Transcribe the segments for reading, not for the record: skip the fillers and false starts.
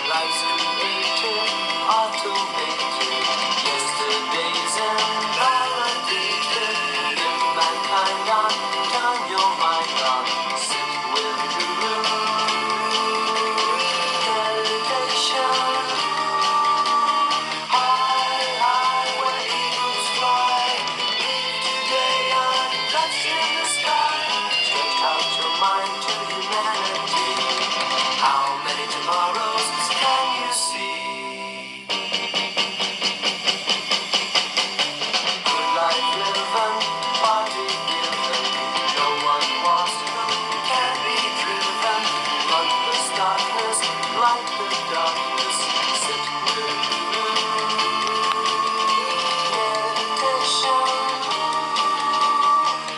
Life's created, automated, yesterdays and validated. Give mankind on, turn your mind on, sit with guru. Meditation, high, high where eagles fly. Live today untouched in the sky. Stretch out your mind to humanity. How many tomorrows can you see? Good life living, party given. No one wants to, can be driven. Bloodless darkness, light the darkness. Sit with you. Meditation.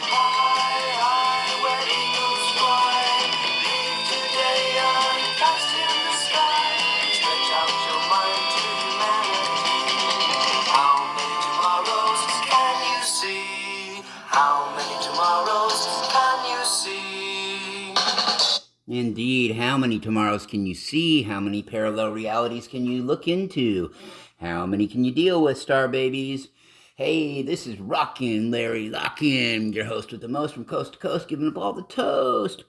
High, high where eagles fly. Live today untouched in the sky. Stretch out your mind to humanity. How many tomorrows can you see? How many tomorrows can you see? Indeed, how many tomorrows can you see? How many parallel realities can you look into? How many can you deal with, star babies? Hey, this is Rockin' Larry Locken, your host with the most from coast to coast, giving up all the toast,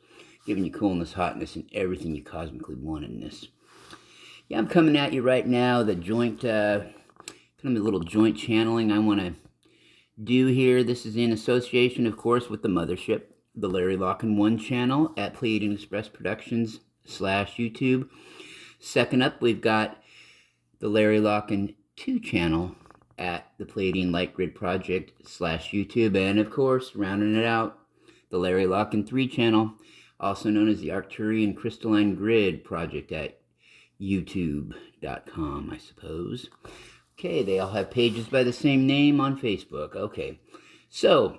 giving you coolness, hotness, and everything you cosmically want in this. Yeah, I'm coming at you right now, the joint, kind of a little joint channeling I want to do here. This is in association, of course, with the mothership, the Larry Locken 1 channel at Pleiadian Express Productions /YouTube. Second up, we've got the Larry Locken 2 channel at the Pleiadian Light Grid Project /YouTube. And of course, rounding it out, the Larry Locken 3 channel, also known as the Arcturian Crystalline Grid Project at youtube.com, I suppose. Okay, they all have pages by the same name on Facebook. Okay, so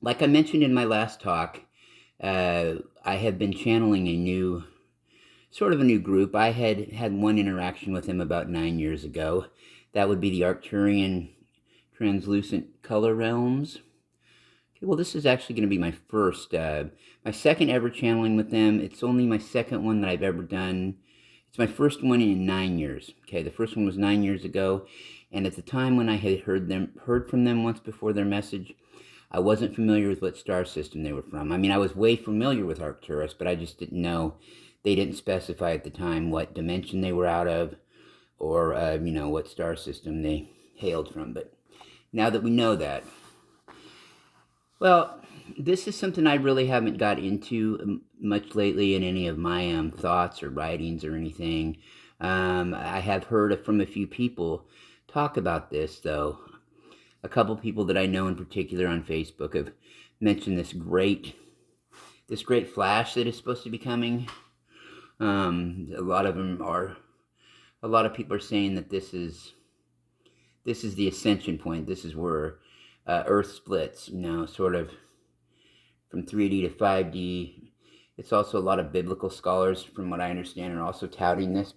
like I mentioned in my last talk, I have been channeling a new group. I had one interaction with him about 9 years ago. That would be the Arcturian Translucent Color Realms. Okay, well, this is actually going to be my my second ever channeling with them. It's only my second one that I've ever done. It's my first one in 9 years. Okay, the first one was 9 years ago, and at the time when I had heard from them once before their message, I wasn't familiar with what star system they were from. I mean, I was way familiar with Arcturus, but I just didn't know. They didn't specify at the time what dimension they were out of, or what star system they hailed from. But now that we know that, well, this is something I really haven't got into much lately in any of my thoughts or writings or anything. I have heard from a few people talk about this, though. A couple people that I know in particular on Facebook have mentioned this great flash that is supposed to be coming. A lot of people are saying that this is the ascension point. This is where Earth splits, sort of from 3D to 5D. It's also a lot of biblical scholars, from what I understand, are also touting this.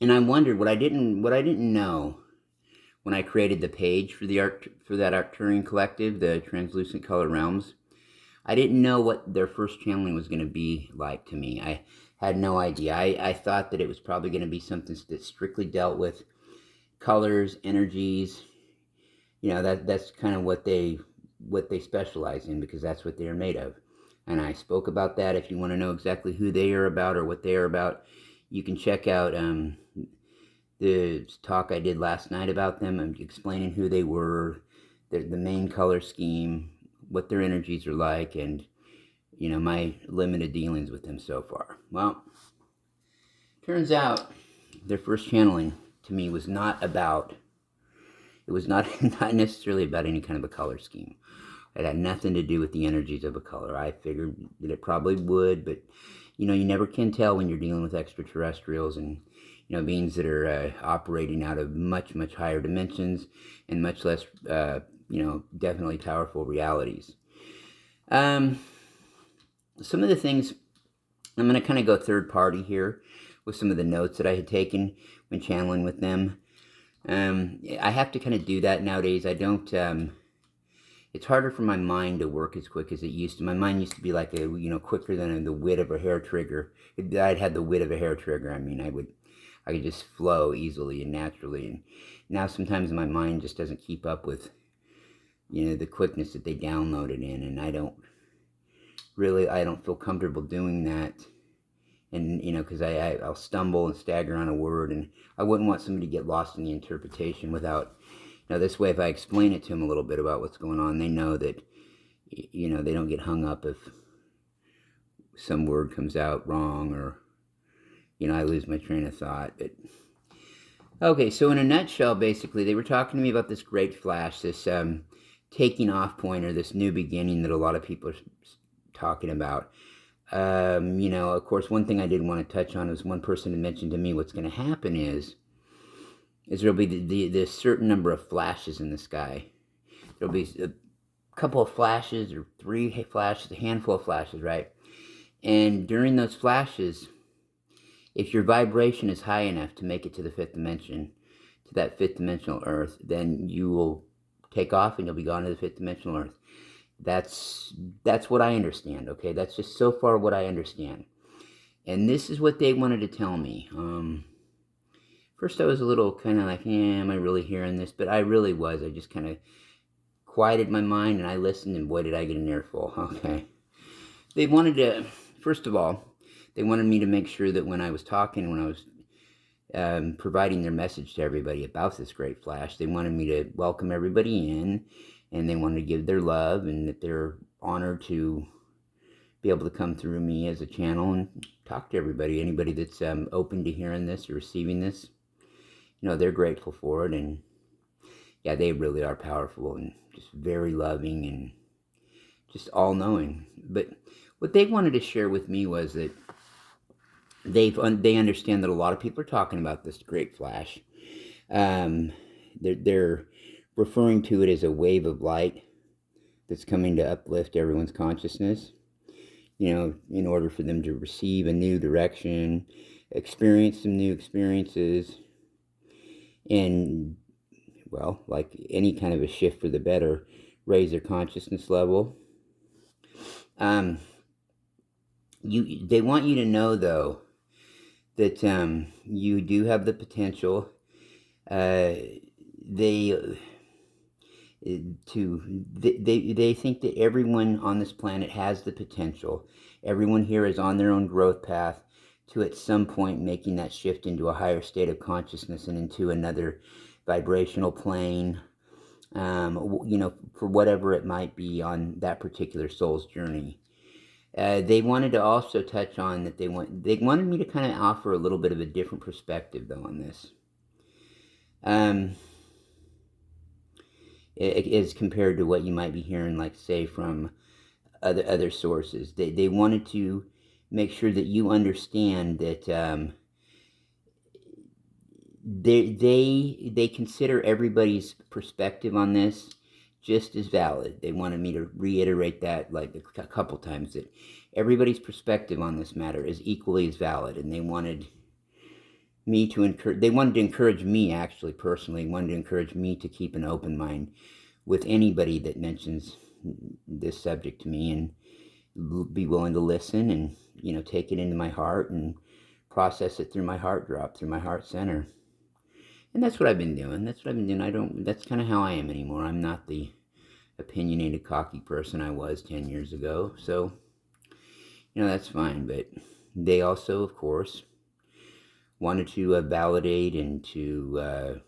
And I wondered what I didn't know when I created the page for that Arcturian collective, the Translucent Color Realms. I didn't know what their first channeling was going to be like to me. I had no idea. I thought that it was probably going to be something that strictly dealt with colors, energies. That's kind of what they specialize in, because that's what they are made of. And I spoke about that. If you want to know exactly who they are about or what they are about, you can check out the talk I did last night about them. I'm explaining who they were, the main color scheme, what their energies are like, and my limited dealings with them so far. Well, turns out their first channeling to me was not necessarily about any kind of a color scheme. It had nothing to do with the energies of a color. I figured that it probably would, but you never can tell when you're dealing with extraterrestrials and beings that are operating out of much, much higher dimensions and much less definitely powerful realities. Some of the things, I'm going to kind of go third party here with some of the notes that I had taken when channeling with them. I have to kind of do that nowadays. I don't, it's harder for my mind to work as quick as it used to. My mind used to be like quicker than the wit of a hair trigger. I'd had the wit of a hair trigger. I mean, I could just flow easily and naturally. And now sometimes my mind just doesn't keep up with, the quickness that they download it in. And I don't feel comfortable doing that. And, because I'll stumble and stagger on a word, and I wouldn't want somebody to get lost in the interpretation without, this way, if I explain it to them a little bit about what's going on, they know that, they don't get hung up if some word comes out wrong, or, I lose my train of thought. But okay, so in a nutshell, basically, they were talking to me about this great flash, this taking off point, or this new beginning that a lot of people are talking about. Of course, one thing I did want to touch on is one person had mentioned to me what's going to happen is there'll be this certain number of flashes in the sky. There'll be a couple of flashes, or 3 flashes, a handful of flashes, right? And during those flashes, if your vibration is high enough to make it to the 5th dimension, to that 5th dimensional Earth, then you will take off and you'll be gone to the 5th dimensional Earth. That's what I understand, okay? That's just so far what I understand. And this is what they wanted to tell me. First I was a little kind of like, am I really hearing this? But I really was. I just kind of quieted my mind and I listened, and boy, did I get an earful. Okay. They wanted to, first of all, they wanted me to make sure that when I was talking, when I was providing their message to everybody about this great flash, they wanted me to welcome everybody in, and they wanted to give their love, and that they're honored to be able to come through me as a channel and talk to everybody. Anybody that's open to hearing this or receiving this, they're grateful for it. And yeah, they really are powerful and just very loving and just all-knowing. But what they wanted to share with me was that they understand that a lot of people are talking about this great flash. They're referring to it as a wave of light that's coming to uplift everyone's consciousness, in order for them to receive a new direction, experience some new experiences, and, well, like any kind of a shift for the better, raise their consciousness level. They want you to know, though, that you do have the potential. They think that everyone on this planet has the potential. Everyone here is on their own growth path to, at some point, making that shift into a higher state of consciousness and into another vibrational plane, for whatever it might be on that particular soul's journey. They wanted to also touch on that they wanted me to kind of offer a little bit of a different perspective, though, on this. As compared to what you might be hearing, like, say, from other sources. They wanted to make sure that you understand that they consider everybody's perspective on this just as valid. They wanted me to reiterate that like a couple times, that everybody's perspective on this matter is equally as valid, and they wanted to encourage me, actually, personally, wanted to encourage me to keep an open mind with anybody that mentions this subject to me, and be willing to listen and, take it into my heart and process it through my heart drop, through my heart center. And that's what I've been doing. That's kind of how I am anymore. I'm not the opinionated, cocky person I was 10 years ago. So, that's fine. But they also, of course, wanted to validate and to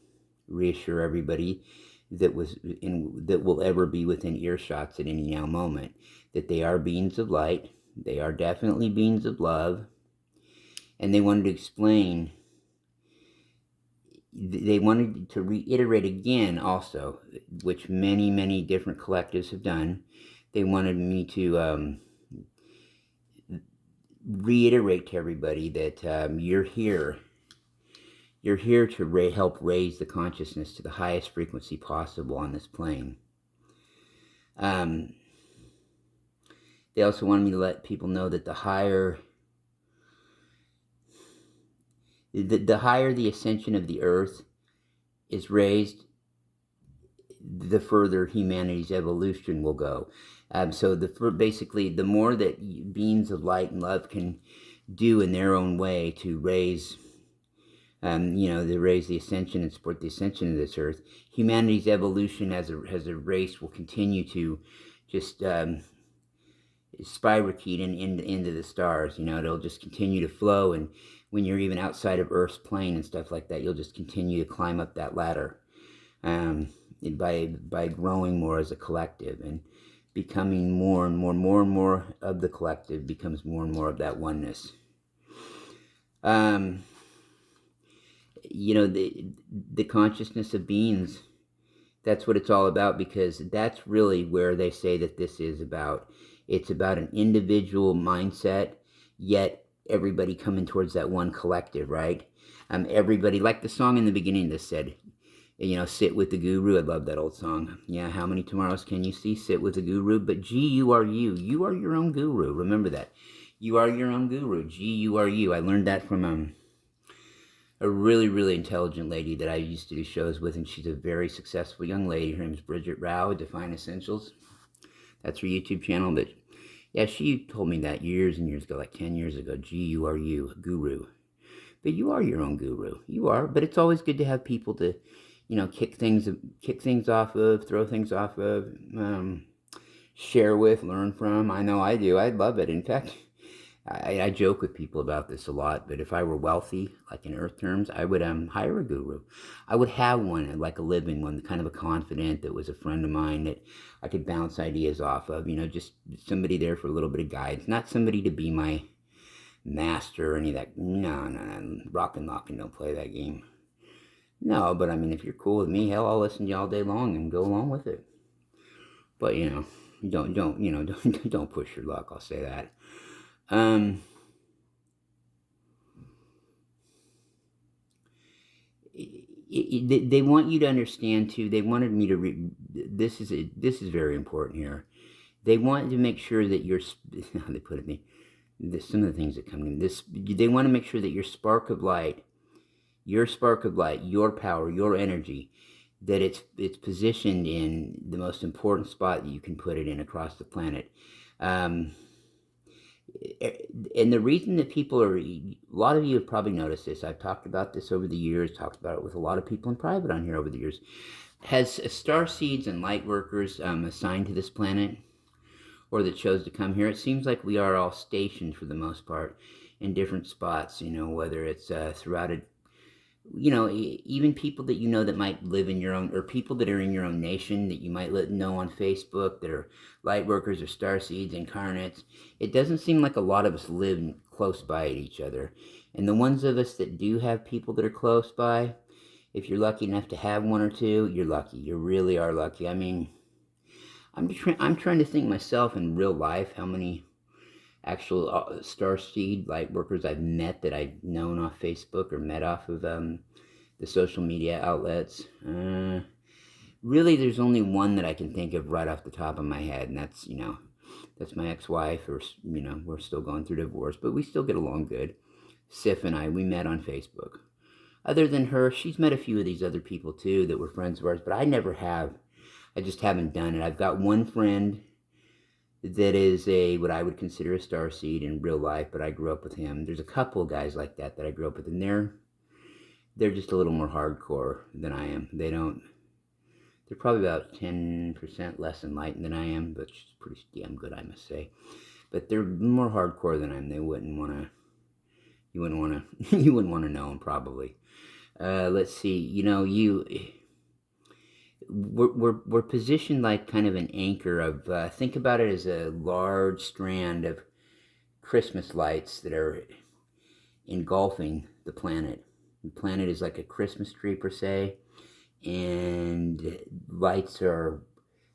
reassure everybody that will ever be within earshots at any now moment, that they are beings of light. They are definitely beings of love. And they wanted to explain, they wanted to reiterate again also, which many, many different collectives have done. They wanted me to reiterate to everybody that you're here. You're here to help raise the consciousness to the highest frequency possible on this plane. They also wanted me to let people know that the higher the ascension of the earth is raised, the further humanity's evolution will go. So basically, the more that beings of light and love can do in their own way to raise, to raise the ascension and support the ascension of this earth, humanity's evolution as a race will continue to just spirochete into the stars. It'll just continue to flow, and when you're even outside of Earth's plane and stuff like that, you'll just continue to climb up that ladder, by growing more as a collective and becoming more and more of the collective becomes more and more of that oneness. The consciousness of beings, that's what it's all about, because that's really where they say that this is about. It's about an individual mindset, yet everybody coming towards that one collective, right? Everybody, like the song in the beginning that said, sit with the guru. I love that old song. Yeah, how many tomorrows can you see? Sit with the guru. But G, you are you. You are your own guru. Remember that. You are your own guru. G, you are you. I learned that from a really, really intelligent lady that I used to do shows with, and she's a very successful young lady. Her name is Bridget Rao, Define Essentials. That's her YouTube channel. But yeah, she told me that years and years ago, like 10 years ago. G, you are you, guru. But you are your own guru. You are. But it's always good to have people to, kick things off of, throw things off of, share with, learn from. I know I do. I love it. In fact, I joke with people about this a lot, but if I were wealthy, like in earth terms, I would hire a guru. I would have one, like a living one, kind of a confidant that was a friend of mine that I could bounce ideas off of, just somebody there for a little bit of guidance, not somebody to be my master or any of that. No, rock and lock and don't play that game. No, but I mean, if you're cool with me, hell, I'll listen to you all day long and go along with it. But don't push your luck. I'll say that. They want you to understand too. They wanted me to this is very important here. They want to make sure that you're. How they put it me. Some of the things that come to me. They want to make sure that your spark of light, your power, your energy, that it's positioned in the most important spot that you can put it in across the planet. And the reason that people are, a lot of you have probably noticed this. I've talked about this over the years, talked about it with a lot of people in private on here over the years. Has star seeds and light workers assigned to this planet, or that chose to come here? It seems like we are all stationed for the most part in different spots, whether it's throughout a, even people that that might live in your own, or people that are in your own nation that you might know on Facebook that are light workers or star seeds incarnates. It doesn't seem like a lot of us live close by at each other. And the ones of us that do have people that are close by, if you're lucky enough to have one or two, you're lucky. You really are lucky. I mean, I'm trying to think myself in real life how many actual starseed light workers I've met that I've known off Facebook or met off of the social media outlets. Really, there's only one that I can think of right off the top of my head, and that's my ex-wife. Or we're still going through divorce, but we still get along good. Sif and I, we met on Facebook. Other than her, she's met a few of these other people too that were friends of ours, but I never have. I just haven't done it. I've got one friend that is what I would consider a starseed in real life, but I grew up with him. There's a couple of guys like that I grew up with, and they're just a little more hardcore than I am. They're probably about 10% less enlightened than I am, but she's pretty damn good, I must say. But they're more hardcore than I am. You wouldn't want to know them probably. Let's see. We're positioned like kind of an anchor of, think about it as a large strand of Christmas lights that are engulfing the planet. The planet is like a Christmas tree per se, and lights are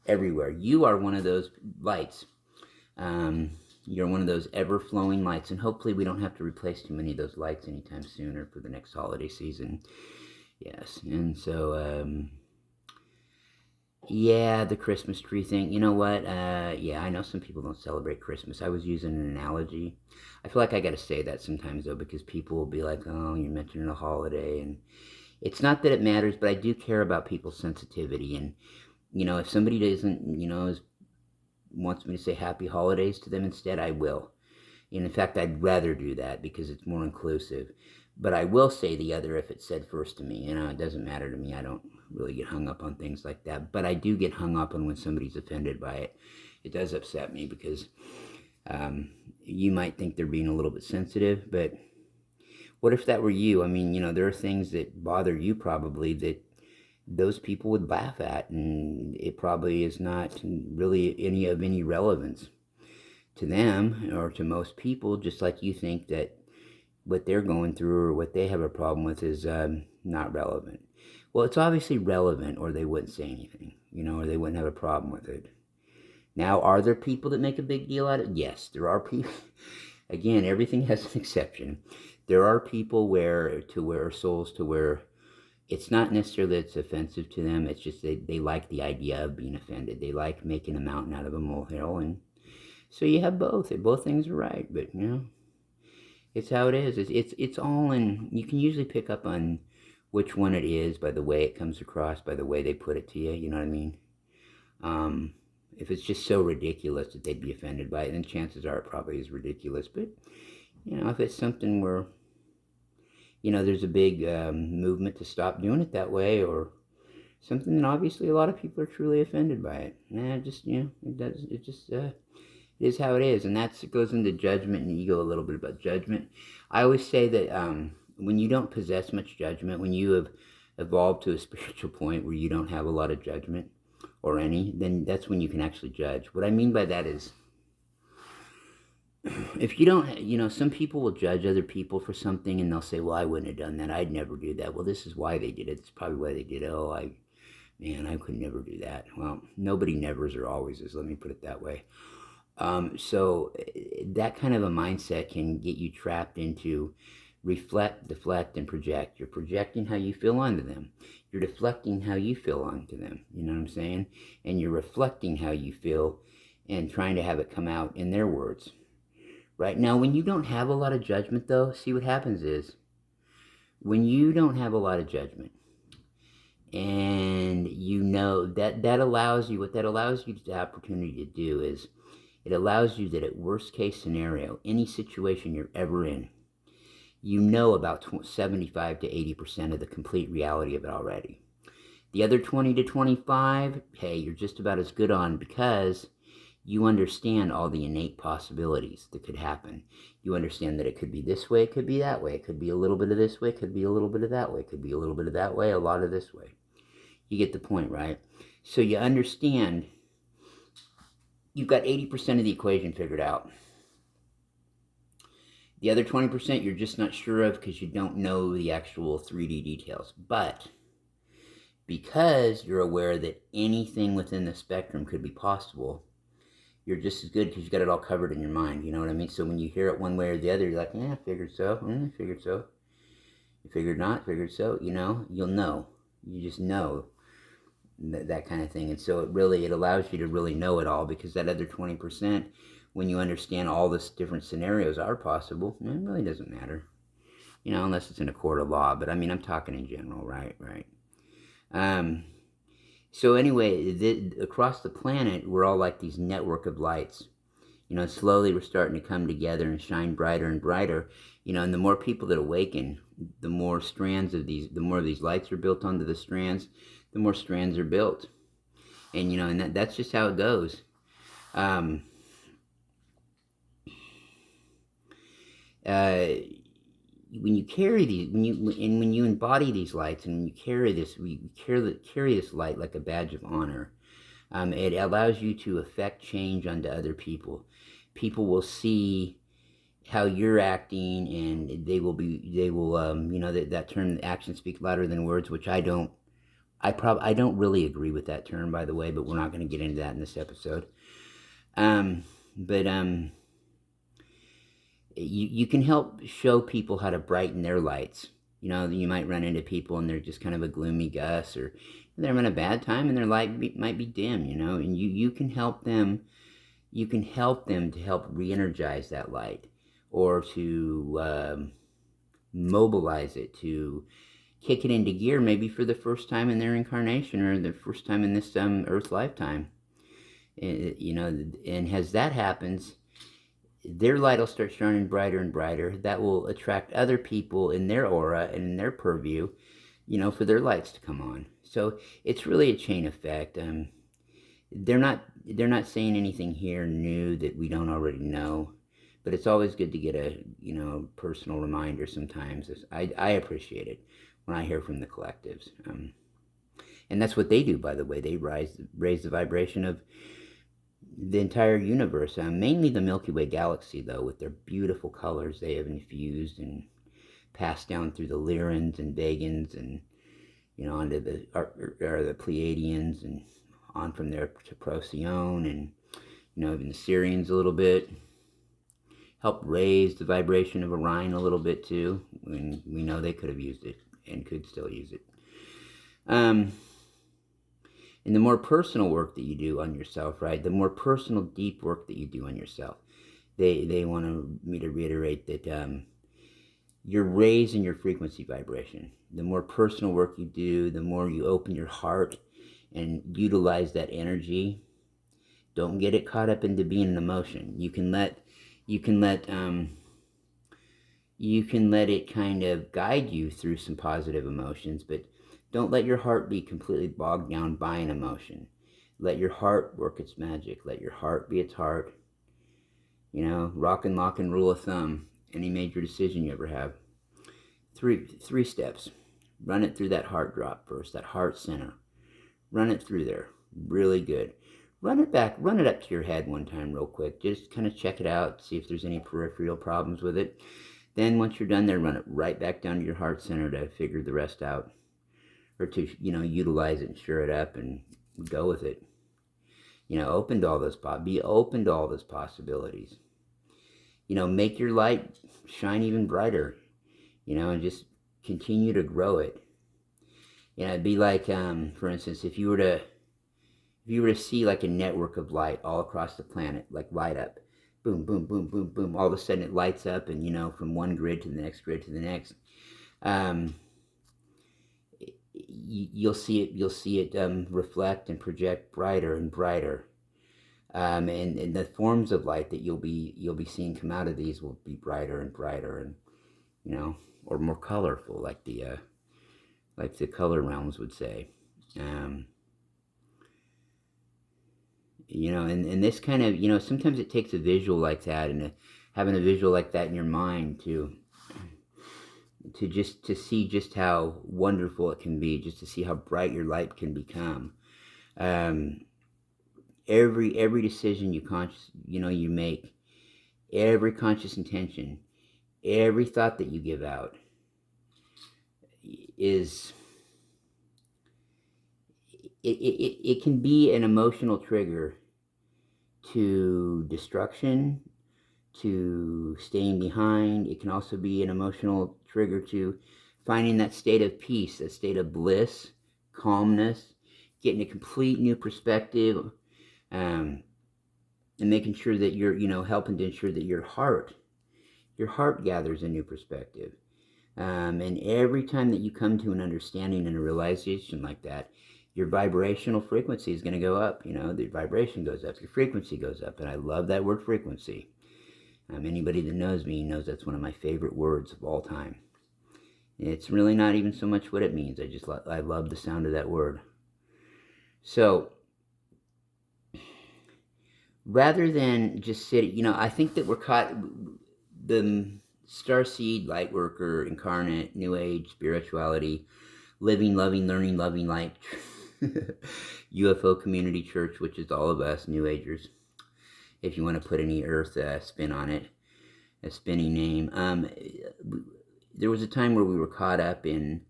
everywhere. You are one of those lights. You're one of those ever-flowing lights, and hopefully we don't have to replace too many of those lights anytime soon or for the next holiday season. Yes, and so, yeah, the Christmas tree thing. You know what? Yeah, I know some people don't celebrate Christmas. I was using an analogy. I feel like I got to say that sometimes, though, because people will be like, oh, you're mentioning a holiday. And it's not that it matters, but I do care about people's sensitivity. And If somebody doesn't, wants me to say happy holidays to them instead, I will. And in fact, I'd rather do that because it's more inclusive. But I will say the other if it's said first to me. It doesn't matter to me. I don't really get hung up on things like that. But I do get hung up on when somebody's offended by it. It does upset me because you might think they're being a little bit sensitive, but what if that were you? There are things that bother you probably that those people would laugh at, and it probably is not really any relevance to them or to most people, just like you think that what they're going through or what they have a problem with is not relevant. Well, it's obviously relevant, or they wouldn't say anything, or they wouldn't have a problem with it. Now, are there people that make a big deal out of it? Yes, there are people. Again, everything has an exception. There are people where souls to where it's not necessarily that it's offensive to them. It's just they like the idea of being offended. They like making a mountain out of a molehill, and so you have both. Both things are right, but it's how it is. It's all in. You can usually pick up on which one it is by the way it comes across, by the way they put it to you. You know what I mean? If it's just so ridiculous that they'd be offended by it, then chances are it probably is ridiculous. But if it's something where there's a big movement to stop doing it that way, or something that obviously a lot of people are truly offended by it. It does. It is how it is, and it goes into judgment and ego a little bit about judgment. I always say that when you don't possess much judgment, when you have evolved to a spiritual point where you don't have a lot of judgment or any, then that's when you can actually judge. What I mean by that is, if you don't, some people will judge other people for something and they'll say, well, I wouldn't have done that. I'd never do that. Well, this is why they did it. It's probably why they did it. Oh, I could never do that. Well, nobody nevers or always is. Let me put it that way. So that kind of a mindset can get you trapped into reflect, deflect, and project. You're projecting how you feel onto them. You're deflecting how you feel onto them. You know what I'm saying? And you're reflecting how you feel and trying to have it come out in their words. Right now, when you don't have a lot of judgment, though, see what happens is when you don't have a lot of judgment, and that allows you, what that allows you the opportunity to do is it allows you that at worst case scenario, any situation you're ever in, about 75 to 80% of the complete reality of it already. The other 20 to 25, hey, you're just about as good on because you understand all the innate possibilities that could happen. You understand that it could be this way, it could be that way, it could be a little bit of this way, it could be a little bit of that way, it could be a little bit of that way, a lot of this way. You get the point, right? So you understand you've got 80% of the equation figured out. The other 20% you're just not sure of because you don't know the actual 3D details. But because you're aware that anything within the spectrum could be possible, you're just as good because you got it all covered in your mind. You know what I mean? So when you hear it one way or the other, you're like, I figured so. I figured so. You figured not, figured so. You'll know. You just know that kind of thing. And so it allows you to really know it all, because that other 20%, when you understand all the different scenarios are possible, it really doesn't matter. Unless it's in a court of law. But I'm talking in general, right? So anyway, across the planet, we're all like these network of lights. Slowly we're starting to come together and shine brighter and brighter. And the more people that awaken, the more the more of these lights are built onto the strands, the more strands are built. And that's just how it goes. When you carry these, when you embody these lights, and when you carry this light like a badge of honor, it allows you to affect change onto other people. People will see how you're acting, and they will that term, actions speak louder than words, which I don't really agree with that term, by the way, but we're not going to get into that in this episode. You can help show people how to brighten their lights. You might run into people and they're just kind of a gloomy Gus, or they're having a bad time and their light might be dim, and you can help them. You can help them to help re-energize that light, or to mobilize it, to kick it into gear, maybe for the first time in their incarnation or the first time in this Earth lifetime. And as that happens, their light will start shining brighter and brighter. That will attract other people in their aura and in their purview, for their lights to come on. So it's really a chain effect. They're not saying anything here new that we don't already know, but it's always good to get a personal reminder. Sometimes I appreciate it when I hear from the collectives, and that's what they do. By the way, they raise the vibration of the entire universe, mainly the Milky Way galaxy, though, with their beautiful colors they have infused and passed down through the Lyrans and Vegans and onto the Pleiadians and on from there to Procyon and even the Syrians a little bit. Help raise the vibration of Orion a little bit too, when we know they could have used it and could still use it. And the more personal work that you do on yourself, right? The more personal, deep work that you do on yourself, they want me to reiterate that you're raising your frequency vibration. The more personal work you do, the more you open your heart and utilize that energy. Don't get it caught up into being an emotion. You can let it kind of guide you through some positive emotions, but don't let your heart be completely bogged down by an emotion. Let your heart work its magic. Let your heart be its heart. Rock and lock and rule of thumb. Any major decision you ever have. Three steps. Run it through that heart drop first, that heart center. Run it through there. Really good. Run it back. Run it up to your head one time real quick. Just kind of check it out. See if there's any peripheral problems with it. Then once you're done there, run it right back down to your heart center to figure the rest out. Or to, utilize it and sure it up and go with it. Be open to all those possibilities. Make your light shine even brighter. And just continue to grow it. It'd be like, for instance, if you were to see like a network of light all across the planet, like light up, boom, boom, boom, boom, boom, all of a sudden it lights up, and from one grid to the next grid to the next. You'll see it reflect and project brighter and brighter, and the forms of light that you'll be seeing come out of these will be brighter and brighter, and or more colorful, like the color realms would say. And this kind of, sometimes it takes a visual like that, and having a visual like that in your mind to see just how wonderful it can be, just to see how bright your light can become. Every decision you make, every conscious intention, every thought that you give out it can be an emotional trigger to destruction, to staying behind. It can also be an emotional trigger to finding that state of peace, that state of bliss, calmness, getting a complete new perspective, and making sure that you're, helping to ensure that your heart gathers a new perspective. And every time that you come to an understanding and a realization like that, your vibrational frequency is going to go up. The vibration goes up, your frequency goes up, and I love that word frequency. Anybody that knows me knows that's one of my favorite words of all time. It's really not even so much what it means. I love the sound of that word. So, rather than just sitting, I think that we're caught, the starseed, light worker, incarnate, new age, spirituality, living, loving, learning, loving light, UFO community church, which is all of us, new agers, if you want to put any earth spin on it, a spinning name. There was a time where we were caught up in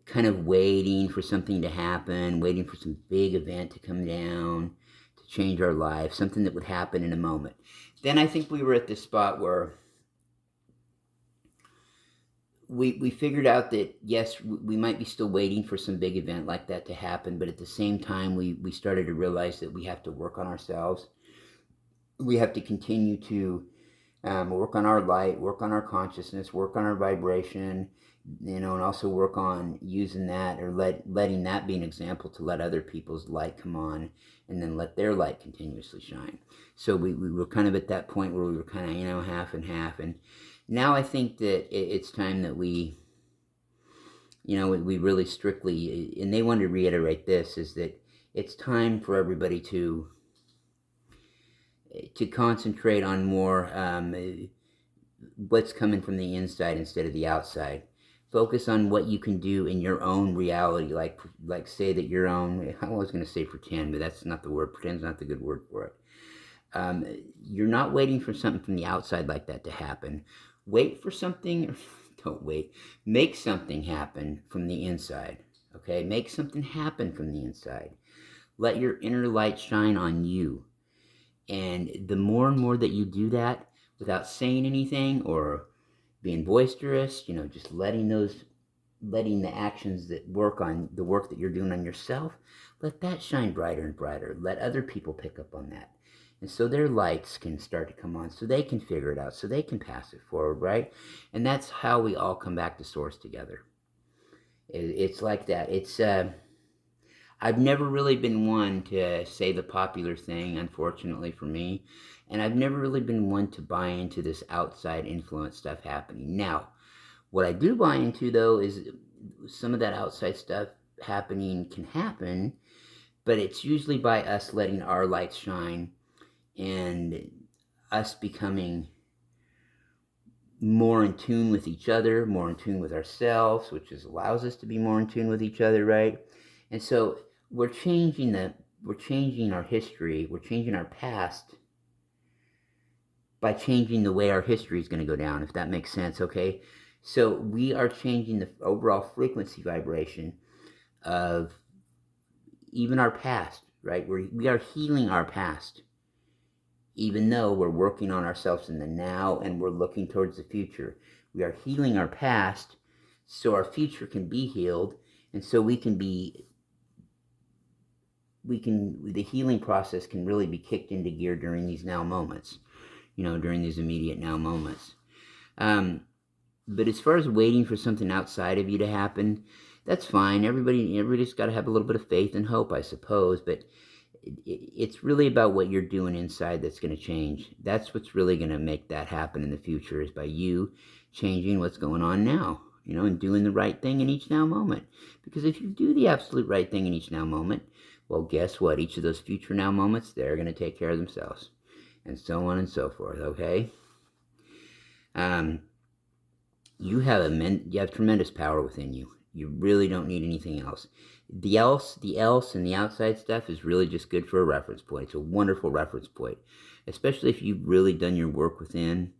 kind of waiting for something to happen, waiting for some big event to come down, to change our life, something that would happen in a moment. Then I think we were at this spot where we figured out that, yes, we might be still waiting for some big event like that to happen, but at the same time, we started to realize that we have to work on ourselves. We have to continue to work on our light, work on our consciousness, work on our vibration, and also work on using that, or letting that be an example to let other people's light come on, and then let their light continuously shine. So we were kind of at that point where we were kind of half and half, and now I think that it's time that we we really strictly, and they wanted to reiterate this, is that it's time for everybody to concentrate on more what's coming from the inside instead of the outside. Focus on what you can do in your own reality, like say that your own. I was going to say pretend, but that's not the word. Pretend's not the good word for it. You're not waiting for something from the outside like that to happen. Wait for something. Don't wait. Make something happen from the inside. Okay, make something happen from the inside. Let your inner light shine on you. And the more and more that you do that without saying anything or being boisterous, just letting the actions that work on the work that you're doing on yourself, let that shine brighter and brighter. Let other people pick up on that. And so their lights can start to come on, so they can figure it out, so they can pass it forward, right? And that's how we all come back to source together. It's like that. I've never really been one to say the popular thing, unfortunately for me. And I've never really been one to buy into this outside influence stuff happening. Now, what I do buy into, though, is some of that outside stuff happening can happen, but it's usually by us letting our lights shine and us becoming more in tune with each other, more in tune with ourselves, which allows us to be more in tune with each other, right? And so we're changing our history, we're changing our past by changing the way our history is going to go down, if that makes sense, okay? So we are changing the overall frequency vibration of even our past, right? We are healing our past, even though we're working on ourselves in the now and we're looking towards the future. We are healing our past so our future can be healed, and so the healing process can really be kicked into gear during these now moments, during these immediate now moments. But as far as waiting for something outside of you to happen, that's fine. Everybody's got to have a little bit of faith and hope, I suppose, but it's really about what you're doing inside that's going to change. That's what's really going to make that happen in the future, is by you changing what's going on now, and doing the right thing in each now moment. Because if you do the absolute right thing in each now moment, well, guess what? Each of those future now moments, they're going to take care of themselves, and so on and so forth, okay? You have tremendous power within you. You really don't need anything else. The else and the outside stuff is really just good for a reference point. It's a wonderful reference point, especially if you've really done your work within.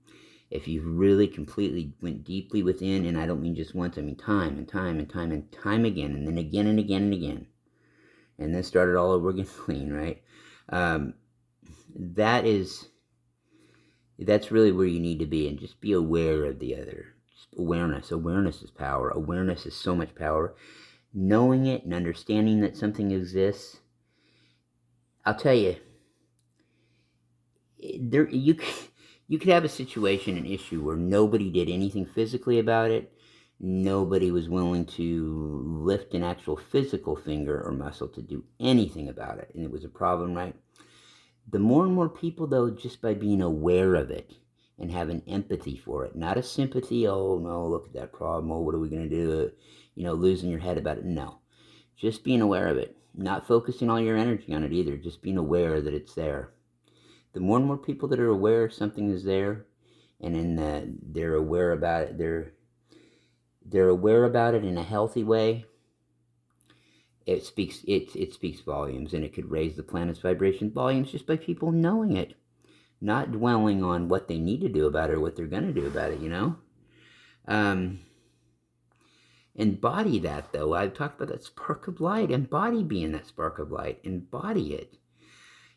If you've really completely went deeply within, and I don't mean just once, I mean time and time and time and time again, and then again and again and again, and then started all over again clean, right? That's really where you need to be, and just be aware of the other. Just awareness. Awareness is power. Awareness is so much power. Knowing it and understanding that something exists, I'll tell you, you could have a situation, an issue where nobody did anything physically about it. Nobody was willing to lift an actual physical finger or muscle to do anything about it, and it was a problem, right? The more and more people, though, just by being aware of it and having empathy for it, not a sympathy, oh no, look at that problem, oh, what are we going to do, losing your head about it. No, just being aware of it, not focusing all your energy on it either, just being aware that it's there. The more and more people that are aware something is there, and they're aware about it, they're aware about it in a healthy way, it speaks volumes, and it could raise the planet's vibration volumes just by people knowing it, not dwelling on what they need to do about it or what they're going to do about it. Embody that, though. I've talked about that spark of light. Embody being that spark of light. Embody it.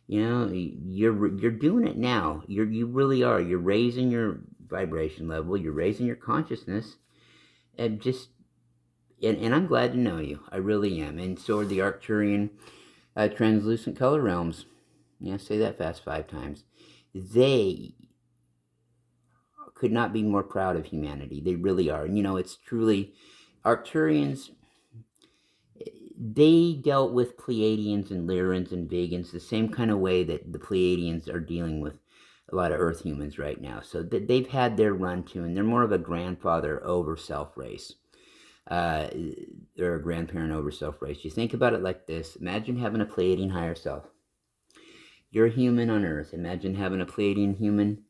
You're doing it now. You really are. You're raising your vibration level. You're raising your consciousness, and and I'm glad to know you. I really am. And so are the Arcturian translucent color realms. Yeah, say that fast 5 times. They could not be more proud of humanity. They really are. And it's truly Arcturians. They dealt with Pleiadians and Lyrans and Vegans the same kind of way that the Pleiadians are dealing with a lot of Earth humans right now. So they've had their run too, and they're more of a grandfather over self race. They're a grandparent over self race. You think about it like this: imagine having a Pleiadian higher self. You're a human on Earth. Imagine having a Pleiadian human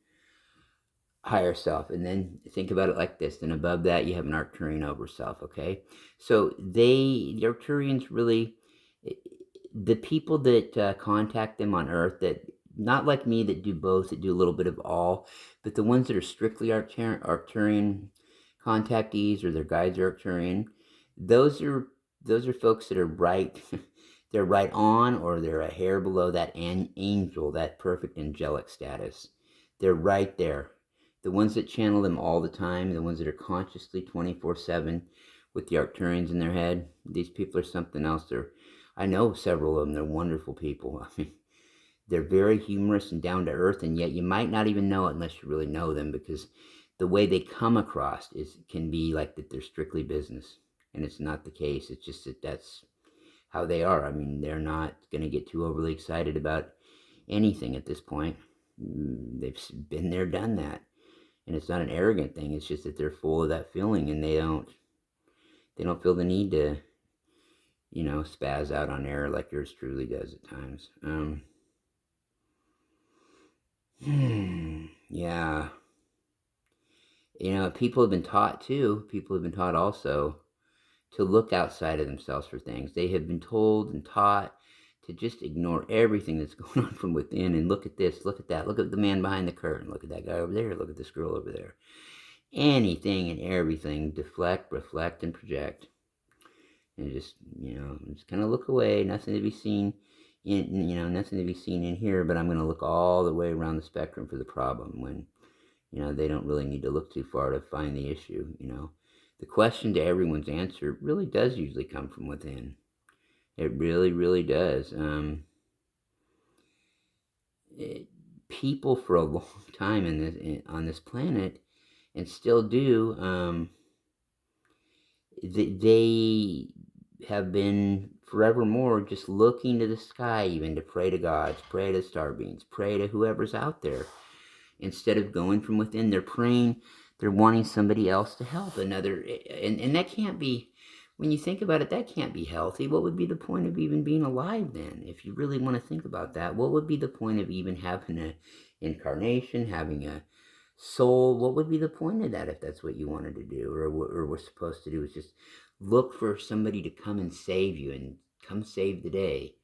higher self, and then think about it like this. Then above that, you have an Arcturian over self. Okay, so the Arcturians really, the people that contact them on Earth, that not like me that do both, that do a little bit of all, but the ones that are strictly Arcturian contactees, or their guides are Arcturian, those are folks that are right. They're right on, or they're a hair below that angel, that perfect angelic status. They're right there. The ones that channel them all the time, the ones that are consciously 24/7 with the Arcturians in their head, these people are something else. I know several of them. They're wonderful people. I mean, they're very humorous and down to earth, and yet you might not even know it unless you really know them, because the way they come across can be like that they're strictly business, and it's not the case. It's just that's how they are. I mean, they're not going to get too overly excited about anything at this point. They've been there, done that. And it's not an arrogant thing. It's just that they're full of that feeling, and they don't feel the need to, spaz out on air like yours truly does at times. Yeah. People have been taught too. People have been taught also to look outside of themselves for things. They have been told and taught to just ignore everything that's going on from within and look at this, look at that, look at the man behind the curtain, look at that guy over there, look at this girl over there. Anything and everything, deflect, reflect, and project. And just, just kind of look away, nothing to be seen nothing to be seen in here, but I'm going to look all the way around the spectrum for the problem, when, they don't really need to look too far to find the issue. The question to everyone's answer really does usually come from within. It really, really does. People for a long time on this planet, and still do, they have been forevermore just looking to the sky, even to pray to gods, pray to star beings, pray to whoever's out there. Instead of going from within, they're praying, they're wanting somebody else to help, another, and that can't be, when you think about it, that can't be healthy. What would be the point of even being alive then? If you really want to think about that, what would be the point of even having an incarnation, having a soul? What would be the point of that if that's what you wanted to do, or we're supposed to do, is just look for somebody to come and save you and come save the day?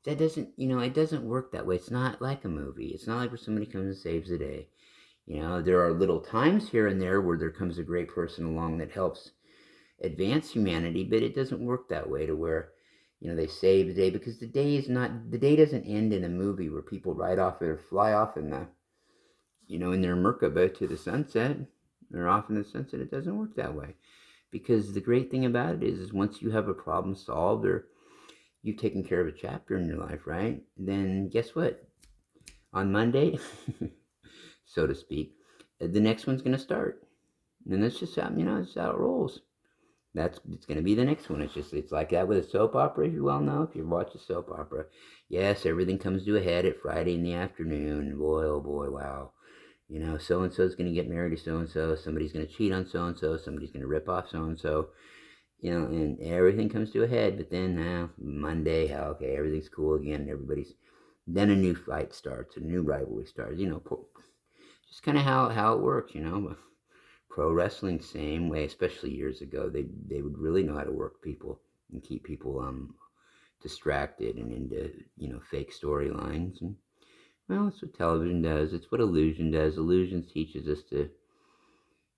That doesn't, it doesn't work that way. It's not like a movie. It's not like where somebody comes and saves the day. There are little times here and there where there comes a great person along that helps advance humanity, but it doesn't work that way to where, they save the day, because the day doesn't end in a movie where people ride off or fly off in the, in their Merkaba to the sunset. They're off in the sunset. It doesn't work that way, because the great thing about it is once you have a problem solved, or you've taken care of a chapter in your life, right? Then guess what? On Monday, so to speak, the next one's going to start. And that's just how, it's how it rolls. It's going to be the next one. It's like that with a soap opera, as you well know, if you watch a soap opera. Yes, everything comes to a head at Friday in the afternoon. Boy, oh boy, wow. So-and-so's going to get married to so-and-so. Somebody's going to cheat on so-and-so. Somebody's going to rip off so-and-so. And everything comes to a head. But then Monday, okay, everything's cool again. Then a new fight starts, a new rivalry starts. Just kind of how it works. Pro wrestling, same way. Especially years ago, they would really know how to work people and keep people distracted and into fake storylines. And well, that's what television does. It's what illusion does. Illusion teaches us to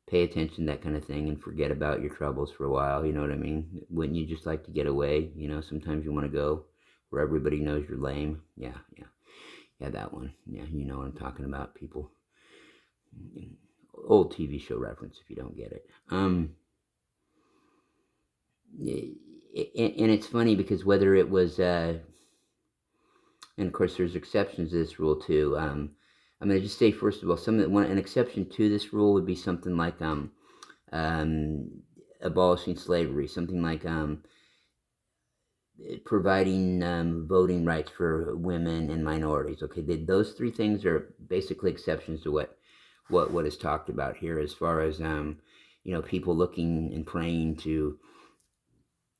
pay attention to that kind of thing and forget about your troubles for a while. You know what I mean? Wouldn't you just like to get away? Sometimes you want to go where everybody knows you're lame. Yeah, that one. Yeah, you know what I'm talking about, people. Old TV show reference if you don't get it. And it's funny because whether it was, and of course there's exceptions to this rule too. I'm going to just say, first of all, an exception to this rule would be something like um, abolishing slavery, something like providing voting rights for women and minorities. Okay, those three things are basically exceptions to what is talked about here, as far as people looking and praying to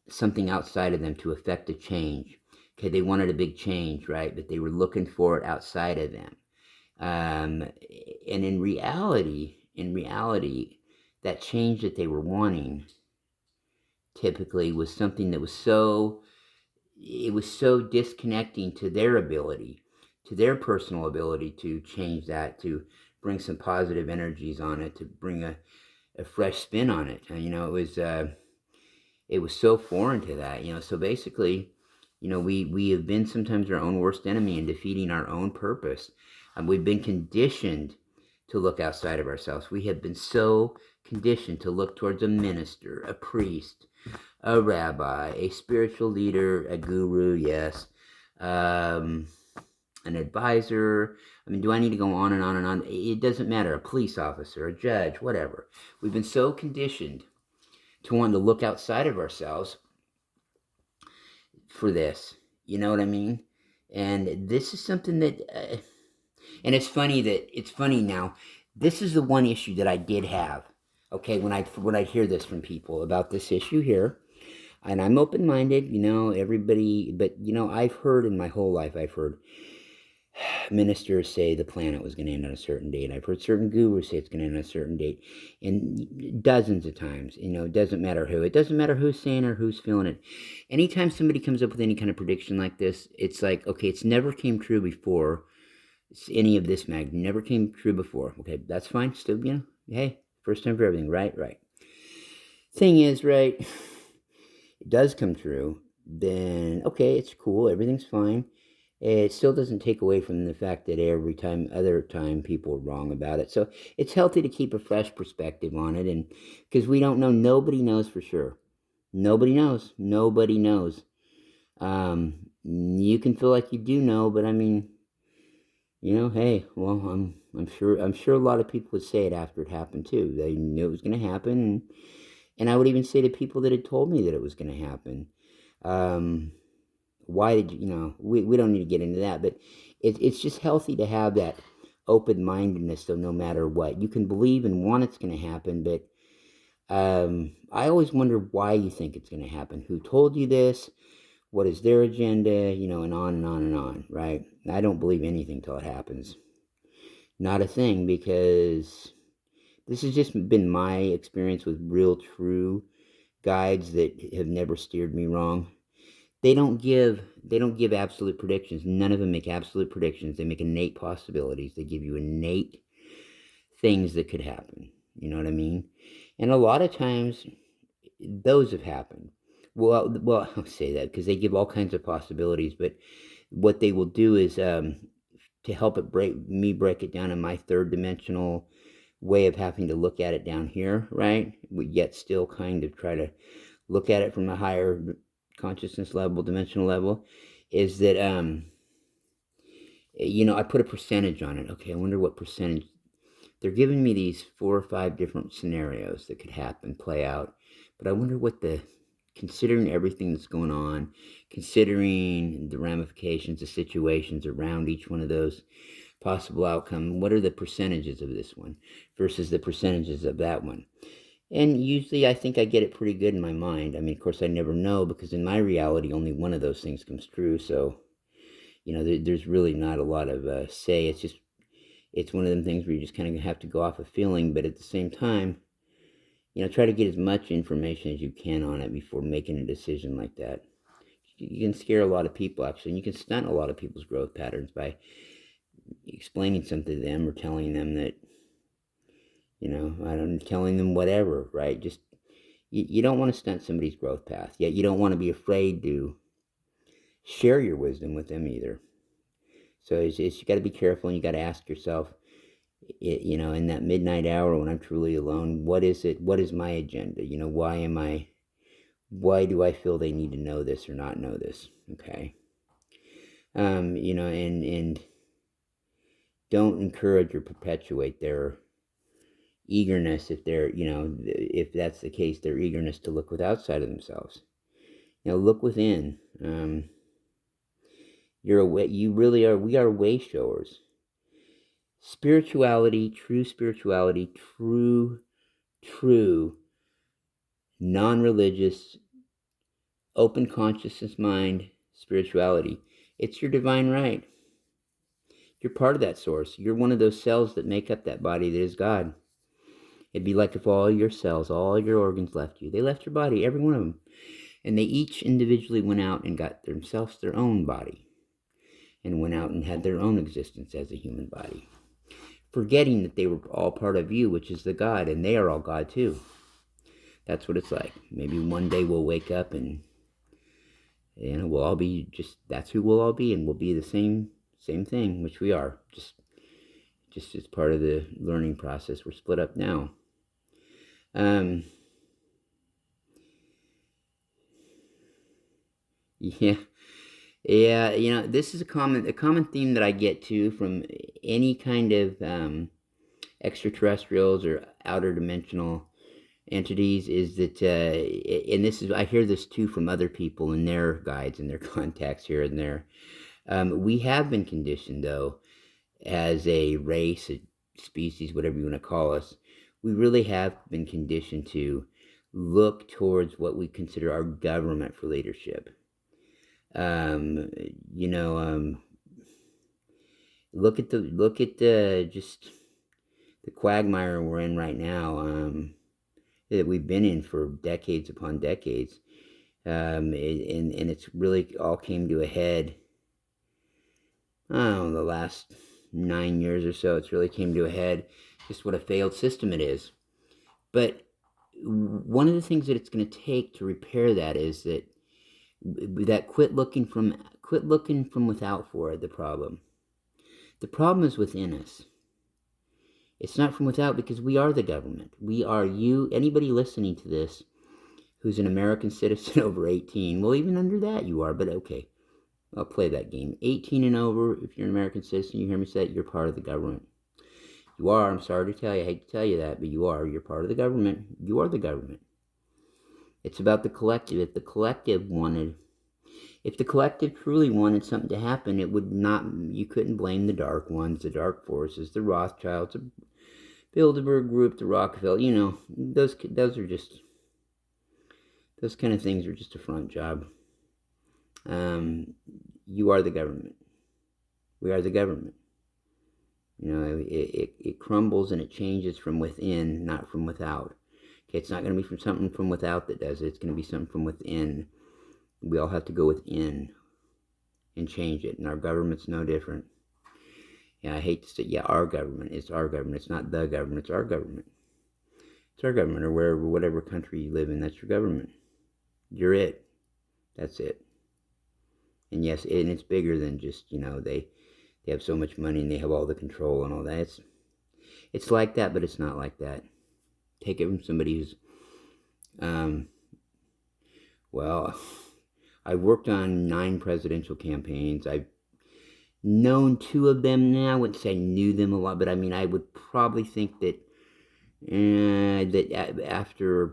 something outside of them to affect a change. Okay, they wanted a big change, right? But they were looking for it outside of them. And in reality, that change that they were wanting typically was something that was so disconnecting to their ability, to their personal ability to change that, to bring some positive energies on it, to bring a fresh spin on it. It was so foreign to that. So basically, we have been sometimes our own worst enemy in defeating our own purpose. We've been conditioned to look outside of ourselves. We have been so conditioned to look towards a minister, a priest, a rabbi, a spiritual leader, a guru, yes, an advisor. I mean, do I need to go on and on and on? It doesn't matter. A police officer, a judge, whatever. We've been so conditioned to want to look outside of ourselves for this. You know what I mean? And this is something that, and it's funny now. This is the one issue that I did have. Okay, when I hear this from people about this issue here, and I'm open-minded, everybody, but I've heard in my whole life, I've heard ministers say the planet was going to end on a certain date. I've heard certain gurus say it's going to end on a certain date, and dozens of times. It doesn't matter who. It doesn't matter who's saying or who's feeling it. Anytime somebody comes up with any kind of prediction like this, it's like, okay, it's never came true before. Any of this never came true before. Okay, that's fine. Still, hey, first time for everything. Right. Thing is, right, it does come true, then okay, it's cool. Everything's fine. It still doesn't take away from the fact that other time people are wrong about it. So it's healthy to keep a fresh perspective on it, and because we don't know, nobody knows for sure. Nobody knows. Nobody knows. You can feel like you do know, but I mean, hey, well, I'm sure a lot of people would say it after it happened too. They knew it was going to happen, and I would even say to people that had told me that it was going to happen. Why did we don't need to get into that, but it's just healthy to have that open-mindedness. So no matter what, you can believe and want it's going to happen, but I always wonder why you think it's going to happen. Who told you this? What is their agenda? And on and on and on, right? I don't believe anything till it happens. Not a thing, because this has just been my experience with real, true guides that have never steered me wrong. They don't give absolute predictions. None of them make absolute predictions. They make innate possibilities. They give you innate things that could happen. You know what I mean? And a lot of times, those have happened. Well, I'll say that because they give all kinds of possibilities. But what they will do is to help it break it down in my third dimensional way of having to look at it down here, right? Yet still kind of try to look at it from a higher consciousness level, dimensional level, is that I put a percentage on it. Okay, I wonder what percentage. They're giving me these 4 or 5 different scenarios that could happen, play out, but I wonder what considering everything that's going on, considering the ramifications, the situations around each one of those possible outcome, what are the percentages of this one versus the percentages of that one? And usually I think I get it pretty good in my mind. I mean, of course, I never know, because in my reality, only one of those things comes true. So, there's really not a lot of say. It's one of them things where you just kind of have to go off a feeling. But at the same time, try to get as much information as you can on it before making a decision like that. You can scare a lot of people, actually. And you can stunt a lot of people's growth patterns by explaining something to them or telling them that, telling them whatever, right? Just, you don't want to stunt somebody's growth path, yet you don't want to be afraid to share your wisdom with them either. So you got to be careful, and you got to ask yourself, in that midnight hour when I'm truly alone, what is it? What is my agenda? Why do I feel they need to know this or not know this? Okay. And don't encourage or perpetuate their eagerness, if that's the case, their eagerness to look outside of themselves. Look within. You're a way, you really are, we are way showers. Spirituality, true, non-religious, open consciousness mind spirituality. It's your divine right. You're part of that source. You're one of those cells that make up that body that is God. It'd be like if all your cells, all your organs left you. They left your body, every one of them. And they each individually went out and got themselves their own body. And went out and had their own existence as a human body. Forgetting that they were all part of you, which is the God, and they are all God too. That's what it's like. Maybe one day we'll wake up and we'll all be that's who we'll all be, and we'll be the same thing, which we are. Just as part of the learning process. We're split up now. Yeah. This is a common theme that I get too from any kind of extraterrestrials or outer dimensional entities, is that and this is, I hear this too from other people and their guides and their contacts here and there. We have been conditioned, though, as a race, a species, whatever you want to call us. We really have been conditioned to look towards what we consider our government for leadership. Look at the just the quagmire we're in right now, that we've been in for decades upon decades, and it's really all came to a head. I don't know, the last 9 years or so, it's really came to a head. Just what a failed system it is. But one of the things that it's going to take to repair that is that quit looking from without for the problem. The problem is within us. It's not from without, because we are the government. We are you. Anybody listening to this who's an American citizen over 18, well, even under that you are, but okay, I'll play that game. 18 and over, if you're an American citizen, you hear me say it, you're part of the government. You are. I'm sorry to tell you. I hate to tell you that, but you are. You're part of the government. You are the government. It's about the collective. If the collective truly wanted something to happen, it would not. You couldn't blame the dark ones, the dark forces, the Rothschilds, the Bilderberg Group, the Rockefeller. Those are just, those kind of things are just a front job. You are the government. We are the government. It crumbles and it changes from within, not from without. Okay, it's not going to be something from without that does it. It's going to be something from within. We all have to go within and change it, and our government's no different. I hate to say, our government. It's our government. It's not the government. It's our government. It's our government, or whatever country you live in. That's your government. You're it. That's it. And yes, and it's bigger than just, they have so much money and they have all the control and all that. It's like that, but it's not like that. Take it from somebody who's, well, I worked on 9 presidential campaigns. I've known 2 of them now. I wouldn't say I knew them a lot, but I would probably think that after,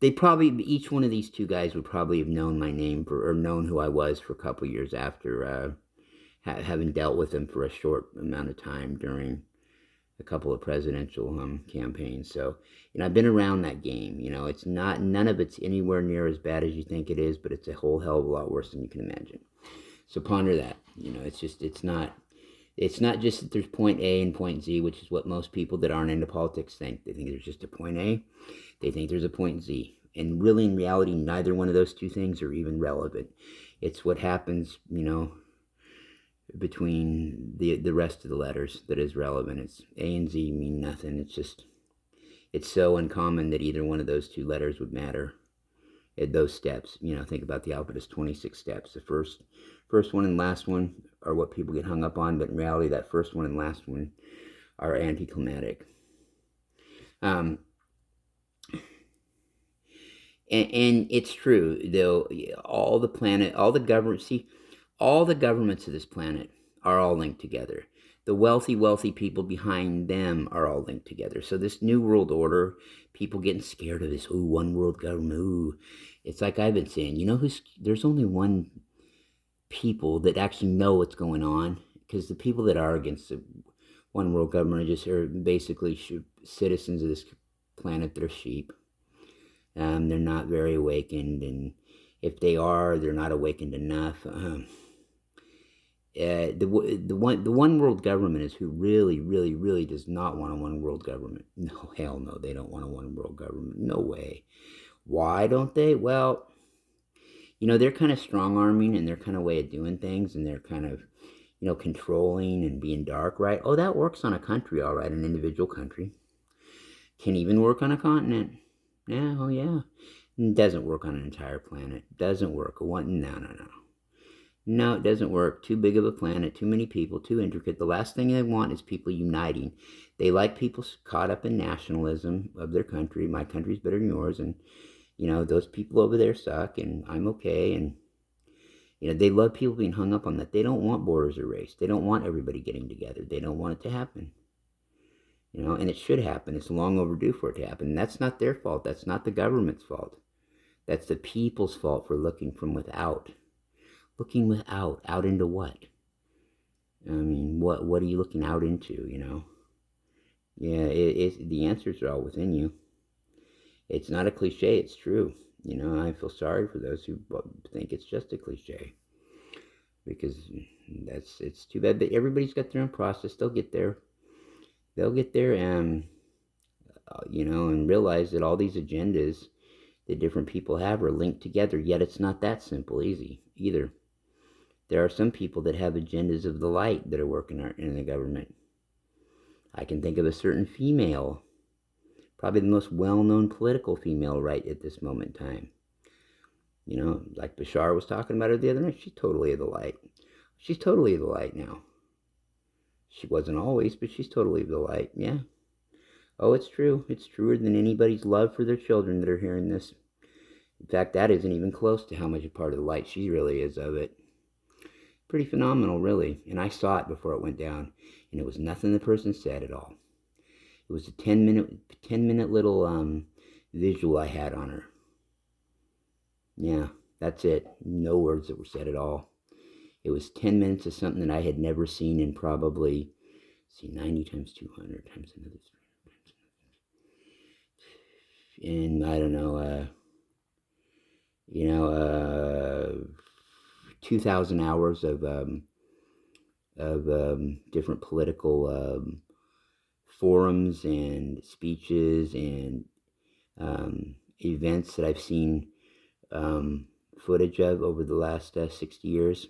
each one of these 2 guys would probably have known my name or known who I was for a couple of years after having dealt with them for a short amount of time during a couple of presidential campaigns. So, I've been around that game. It's not, none of it's anywhere near as bad as you think it is, but it's a whole hell of a lot worse than you can imagine. So ponder that. It's not just that there's point A and point Z, which is what most people that aren't into politics think. They think there's just a point A. They think there's a point Z. And really, in reality, neither one of those 2 things are even relevant. It's what happens, between the rest of the letters that is relevant. It's A and Z mean nothing. It's so uncommon that either one of those 2 letters would matter at those steps. Think about the alphabet as 26 steps. The first one and last one are what people get hung up on, but in reality, that first one and last one are anticlimactic. And it's true, though. All the governments of this planet, are all linked together. The wealthy people behind them are all linked together. So this new world order, people getting scared of this, ooh, one world government, ooh. It's like I've been saying, there's only one people that actually know what's going on, because the people that are against the one world government are basically citizens of this planet. They're sheep. They're not very awakened, and if they are, they're not awakened enough. The one world government is who really does not want a one world government. No, hell no, they don't want a one world government. No way. Why don't they? Well, they're kind of strong arming in their kind of way of doing things, and they're kind of, controlling and being dark, right? Oh, that works on a country, all right, an individual country. Can even work on a continent. Yeah, oh yeah. It doesn't work on an entire planet. Doesn't work. No. No, it doesn't work. Too big of a planet, too many people, too intricate. The last thing they want is people uniting. They like people caught up in nationalism of their country. My country's better than yours, and those people over there suck, and I'm okay. And they love people being hung up on that. They don't want borders erased. They don't want everybody getting together. They don't want it to happen. And it should happen. It's long overdue for it to happen. And that's not their fault. That's not the government's fault. That's the people's fault for looking from without. Looking without. Out into what? I mean, what are you looking out into, Yeah, the answers are all within you. It's not a cliche. It's true. I feel sorry for those who think it's just a cliche. Because it's too bad. But everybody's got their own process. They'll get there. And realize that all these agendas that different people have are linked together, yet it's not that simple easy either. There are some people that have agendas of the light that are working in the government. I can think of a certain female, probably the most well-known political female right at this moment in time. Like Bashar was talking about her the other night, she's totally of the light. She's totally of the light now. She wasn't always, but she's totally of the light, yeah. Oh, it's true. It's truer than anybody's love for their children that are hearing this. In fact, that isn't even close to how much a part of the light she really is of it. Pretty phenomenal, really. And I saw it before it went down, and it was nothing the person said at all. It was a 10-minute little visual I had on her. Yeah, that's it. No words that were said at all. It was 10 minutes of something that I had never seen in probably, 90 times 200 times another 300 times. And I don't know, 2,000 hours of different political forums and speeches and events that I've seen footage of over the last 60 years.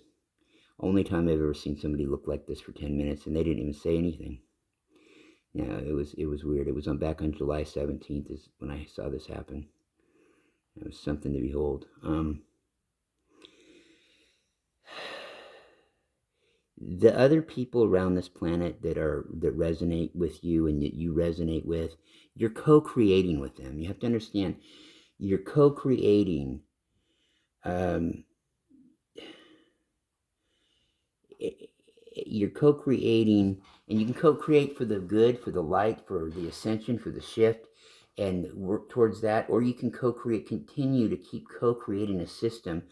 Only time I've ever seen somebody look like this for 10 minutes, and they didn't even say anything. Yeah, it was weird. It was back on July 17th is when I saw this happen. It was something to behold. The other people around this planet that resonate with you and that you resonate with, you're co-creating with them. You have to understand, you're co-creating. You're co-creating, and you can co-create for the good, for the light, for the ascension, for the shift, and work towards that. Or you can co-create, continue to keep co-creating a system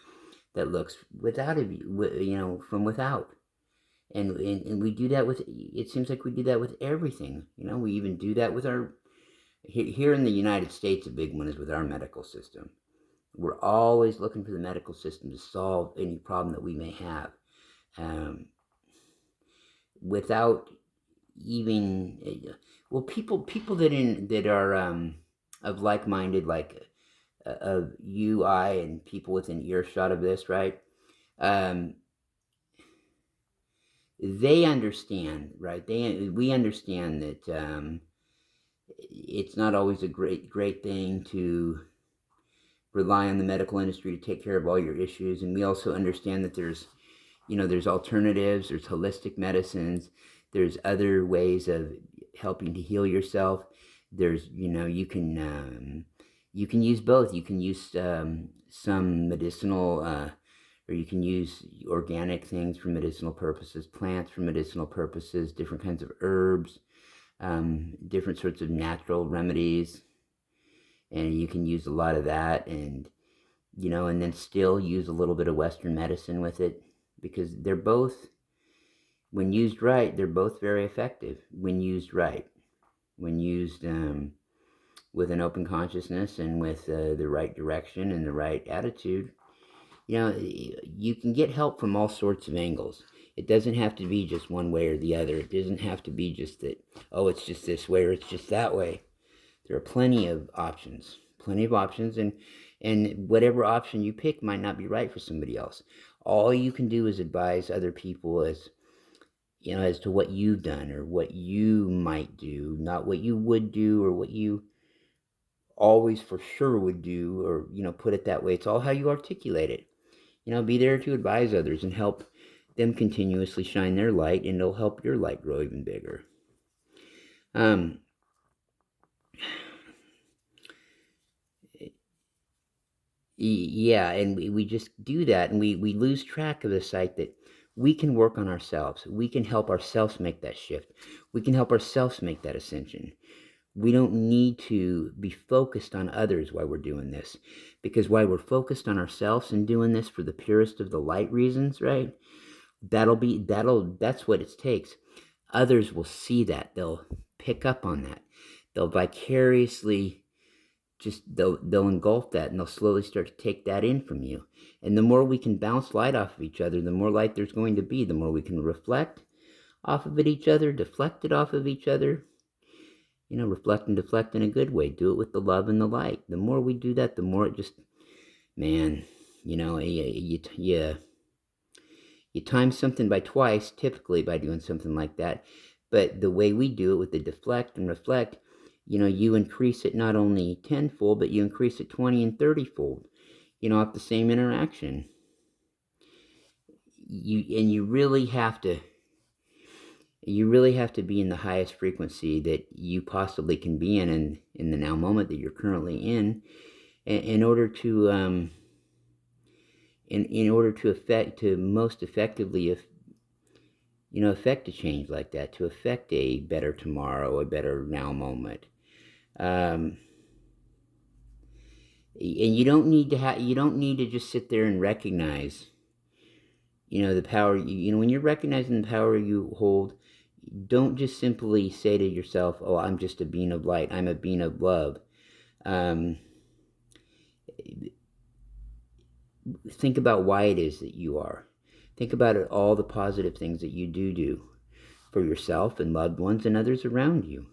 that looks from without. And we do that with, it seems like we do that with everything. We even do that with our, here in the United States, a big one is with our medical system. We're always looking for the medical system to solve any problem that we may have. Without even, people that are of like-minded, like of you, I, and people within earshot of this, right? They understand, right? We understand that it's not always a great thing to rely on the medical industry to take care of all your issues, and we also understand that there's alternatives, there's holistic medicines, there's other ways of helping to heal yourself. There's, you can use both. You can use some medicinal or you can use organic things for medicinal purposes, plants for medicinal purposes, different kinds of herbs, different sorts of natural remedies, and you can use a lot of that, and and then still use a little bit of Western medicine with it, because they're both, when used right, they're both very effective when used right, when used with an open consciousness and with the right direction and the right attitude. You can get help from all sorts of angles. It doesn't have to be just one way or the other. It doesn't have to be just that, oh, it's just this way or it's just that way. There are plenty of options, and whatever option you pick might not be right for somebody else. All you can do is advise other people as to what you've done or what you might do, not what you would do or what you always for sure would do, or put it that way. It's all how you articulate it. Be there to advise others and help them continuously shine their light, and it'll help your light grow even bigger. Yeah, and we just do that, and we lose track of the sight that we can work on ourselves. We can help ourselves make that shift. We can help ourselves make that ascension. We don't need to be focused on others while we're doing this, because while we're focused on ourselves and doing this for the purest of the light reasons, right? That's what it takes. Others will see that. They'll pick up on that. They'll vicariously they'll engulf that, and they'll slowly start to take that in from you. And the more we can bounce light off of each other, the more light there's going to be. The more we can reflect off of each other, deflect it off of each other. Reflect and deflect in a good way. Do it with the love and the light. The more we do that, the more it just, man, you time something by twice, typically by doing something like that. But the way we do it with the deflect and reflect, you increase it not only tenfold, but you increase it 20 and 30-fold, off the same interaction. You really have to be in the highest frequency that you possibly can be in the now moment that you're currently in order to most effectively affect a change like that, to affect a better tomorrow, a better now moment. And you don't need to just sit there and recognize the power. When you're recognizing the power you hold, don't just simply say to yourself, oh, I'm just a being of light, I'm a being of love. Think about why it is that you are. Think about all the positive things that you do for yourself and loved ones and others around you.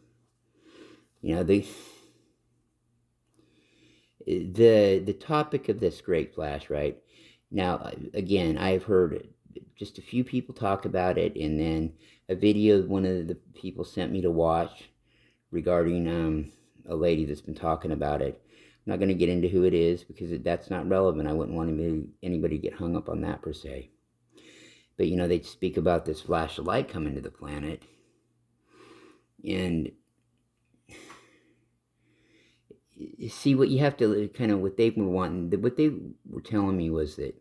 The topic of this great flash, right? Now, again, I've heard just a few people talk about it, and then a video one of the people sent me to watch regarding a lady that's been talking about it. I'm not going to get into who it is, because that's not relevant. I wouldn't want anybody to get hung up on that per se. But they speak about this flash of light coming to the planet, and see, what you have to what they were wanting, what they were telling me was that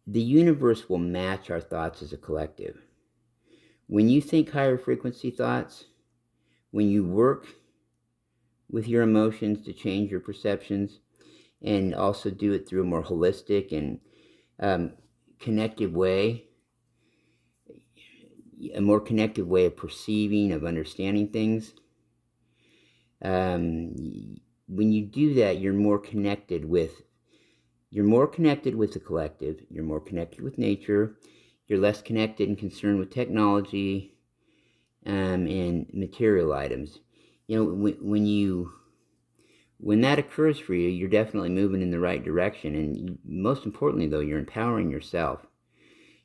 the universe will match our thoughts as a collective. When you think higher frequency thoughts, when you work with your emotions to change your perceptions, and also do it through a more holistic and connective way, a more connective way of perceiving, of understanding things. When you do that, you're more connected with the collective. You're more connected with nature. You're less connected and concerned with technology and material items. When that occurs for you, you're definitely moving in the right direction. And most importantly, though, you're empowering yourself.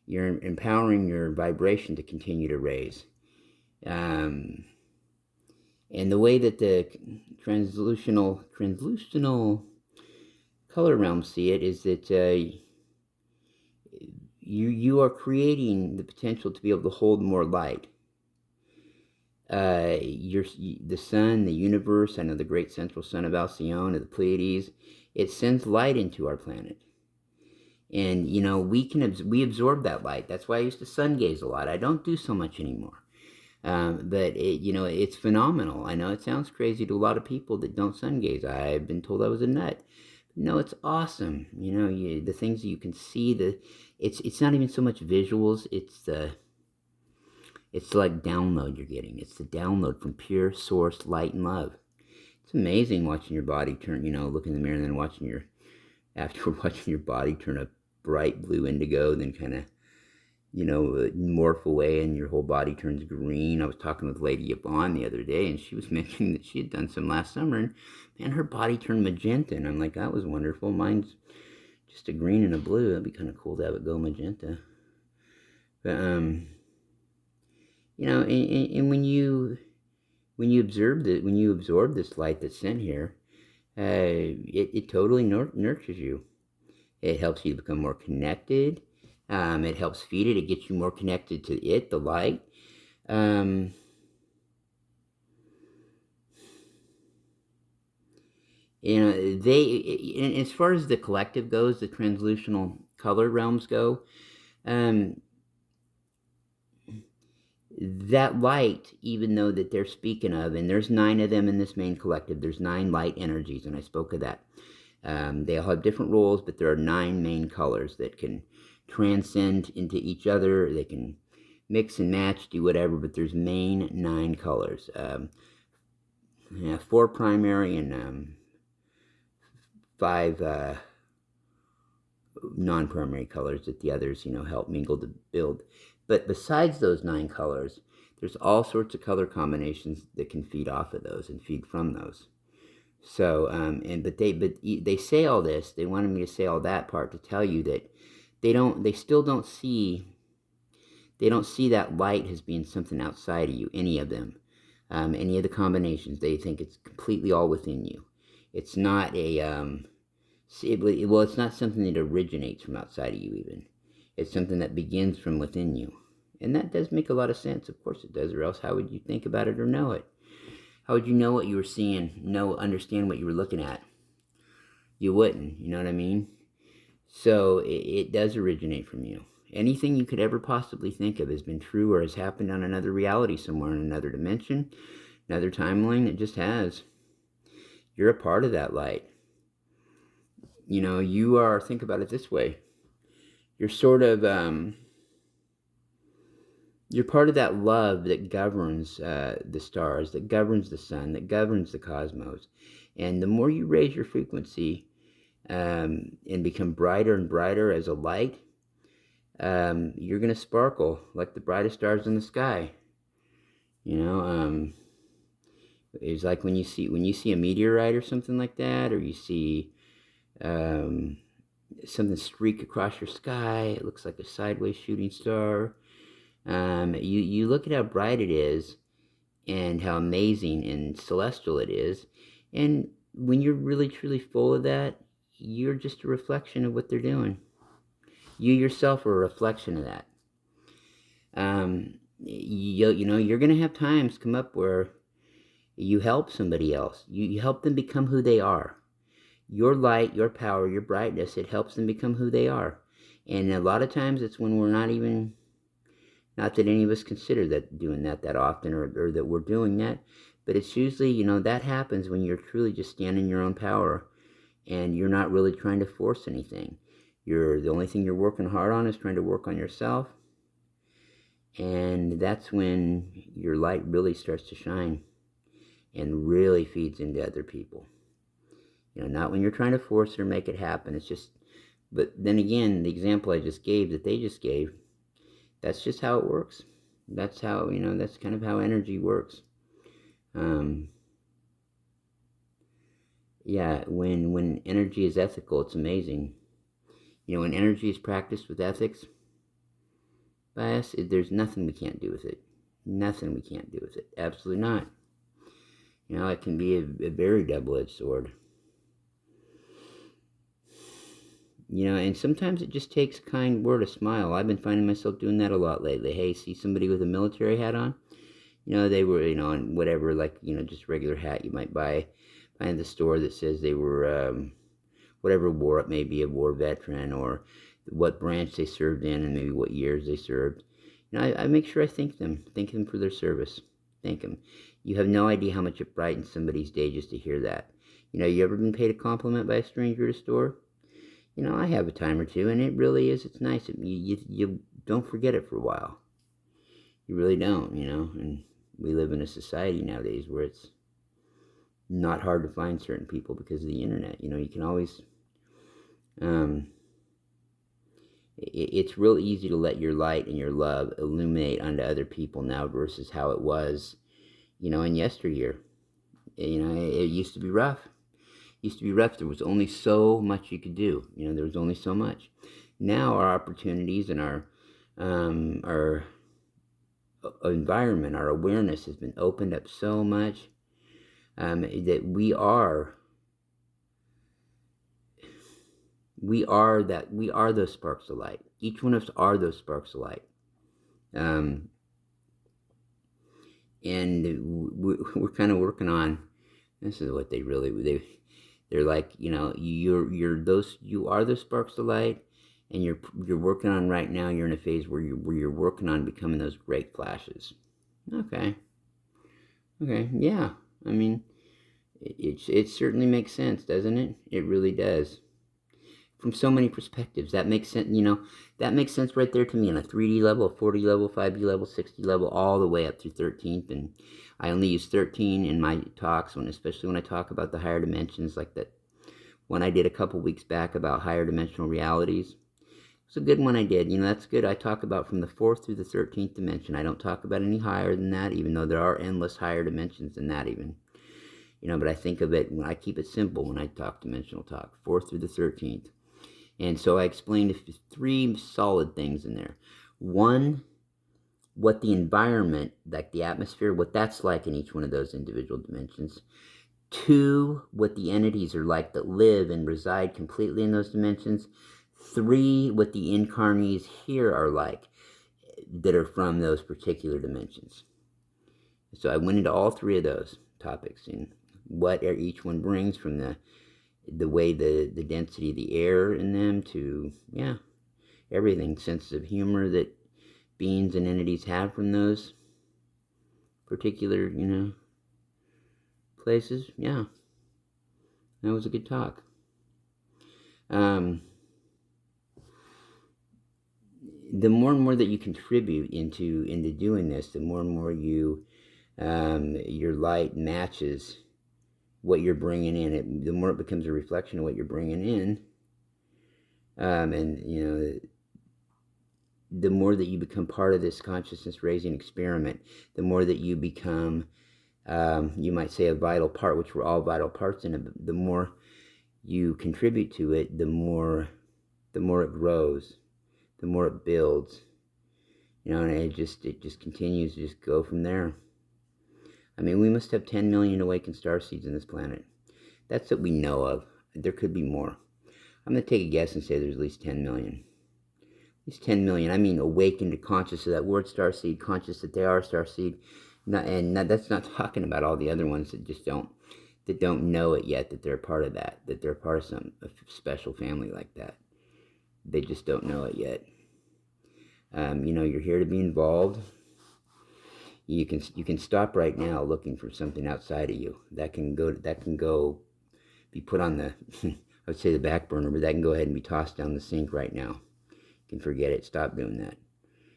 You're empowering your vibration to continue to raise. And the way that the translutional color realms see it is that you are creating the potential to be able to hold more light. The sun, the universe, I know the great central sun of Alcyone, of the Pleiades, It sends light into our planet. And, you know, we absorb that light. That's why I used to sun gaze a lot. I don't do so much anymore. But, you know, it's phenomenal. I know it sounds crazy to a lot of people that don't sun gaze. I've been told I was a nut. No, it's awesome. You know, the things that you can see, it's not even so much visuals. It's like download you're getting. It's the download from pure source light and love. It's amazing watching your body turn, you know, look in the mirror and then afterward watching your body turn a bright blue indigo, then kind of, you know, morph away and your whole body turns green. I was talking with Lady Yvonne the other day, and she was mentioning that she had done some last summer, and man, her body turned magenta. And I'm like, that was wonderful. Mine's just a green and a blue. That'd be kind of cool to have it go magenta. But you know, and when you absorb this light that's sent here, it totally nurtures you. It helps you to become more connected. It helps feed it. It gets you more connected to it, the light. You know, as far as the collective goes, the translutional color realms go, that light, even though that they're speaking of, and there's 9 of them in this main collective, there's 9 light energies, and I spoke of that. They all have different roles, but there are 9 main colors that can transcend into each other. They can mix and match, do whatever, but there's main 9 colors. 4 primary and 5 non-primary colors that the others, you know, help mingle to build. But besides those 9 colors, there's all sorts of color combinations that can feed off of those and feed from those. So, but they say all this. They wanted me to say all that part to tell you that they still don't see that light as being something outside of you. Any of them, any of the combinations, they think it's completely all within you. It's not it's not something that originates from outside of you. Even it's something that begins from within you, and that does make a lot of sense. Of course, it does. Or else, how would you think about it or know it? How would you know what you were seeing, understand what you were looking at? You wouldn't, you know what I mean? So it does originate from you. Anything you could ever possibly think of has been true or has happened on another reality somewhere in another dimension, another timeline. It just has. You're a part of that light. You know, you are, think about it this way. You're sort of, you're part of that love that governs the stars, that governs the sun, that governs the cosmos. And the more you raise your frequency and become brighter and brighter as a light, you're going to sparkle like the brightest stars in the sky. You know, it's like when you see a meteorite or something like that, or you see something streak across your sky. It looks like a sideways shooting star. You look at how bright it is and how amazing and celestial it is, and when you're really truly full of that, you're just a reflection of what they're doing. You yourself are a reflection of that. You know, you're gonna have times come up where you help somebody else. You help them become who they are. Your light, your power, your brightness, it helps them become who they are. And a lot of times it's when we're not even, not that any of us consider that doing that often, or that we're doing that, but it's usually, you know, that happens when you're truly just standing in your own power and you're not really trying to force anything. The only thing you're working hard on is trying to work on yourself, and that's when your light really starts to shine and really feeds into other people. You know, not when you're trying to force it or make it happen. It's just, but then again, the example I just gave, that they just gave, that's just how it works. That's how, you know, that's kind of how energy works. Yeah, when energy is ethical, it's amazing. You know, when energy is practiced with ethics, by us, there's nothing we can't do with it. Nothing we can't do with it. Absolutely not. You know, it can be a very double-edged sword. You know, and sometimes it just takes a kind word, a smile. I've been finding myself doing that a lot lately. Hey, see somebody with a military hat on? You know, they were, you know, on whatever, like, you know, just regular hat you might buy in the store that says they were whatever war it may be, a war veteran, or what branch they served in, and maybe what years they served. I make sure I thank them for their service. Thank them. You have no idea how much it brightens somebody's day just to hear that. You ever been paid a compliment by a stranger at a store? I have a time or two, and it really is. It's nice. You don't forget it for a while. You really don't, and we live in a society nowadays where it's not hard to find certain people because of the internet. You can always, it's real easy to let your light and your love illuminate onto other people now versus how it was, in yesteryear. It used to be rough. There was only so much you could do. There was only so much. Now our opportunities and our environment, our awareness has been opened up so much that we are those sparks of light. Each one of us are those sparks of light. And we're kind of working on, this is what they're like, you are those sparks of light, and you're working on right now. You're in a phase where you're working on becoming those great flashes. Okay, yeah. I mean, it certainly makes sense, doesn't it? It really does. From so many perspectives, that makes sense. That makes sense right there to me on a 3D level, a 4D level, 5D level, 6D level, all the way up through 13th. And I only use 13 in my talks, especially when I talk about the higher dimensions, like that one I did a couple weeks back about higher dimensional realities. It's a good one I did. That's good. I talk about from the 4th through the 13th dimension. I don't talk about any higher than that, even though there are endless higher dimensions than that even. But I think of it, when I keep it simple when I talk dimensional talk, 4th through the 13th. And so I explained 3 solid things in there. 1, what the environment, like the atmosphere, what that's like in each one of those individual dimensions. 2, what the entities are like that live and reside completely in those dimensions. 3, what the incarnees here are like that are from those particular dimensions. So I went into all 3 of those topics and what each one brings, from the way the density of the air in them to, everything, sense of humor that beings and entities have from those particular, places. Yeah, that was a good talk. The more and more that you contribute into doing this, the more and more your light matches what you're bringing in. The more it becomes a reflection of what you're bringing in, and the more that you become part of this consciousness raising experiment, the more that you become, you might say, a vital part, which we're all vital parts in it. But the more you contribute to it, the more it grows, the more it builds, and it just continues to just go from there. I mean, we must have 10 million awakened starseeds on this planet. That's what we know of. There could be more. I'm going to take a guess and say there's at least 10 million. At least 10 million. I mean, awakened to conscious of that word starseed, conscious that they are starseed. That's not talking about all the other ones that just don't know it yet, that they're part of that they're part of a special family like that. They just don't know it yet. You're here to be involved. You can stop right now looking for something outside of you that can go be put on the I would say the back burner, but that can go ahead and be tossed down the sink right now. You can forget it. Stop doing that.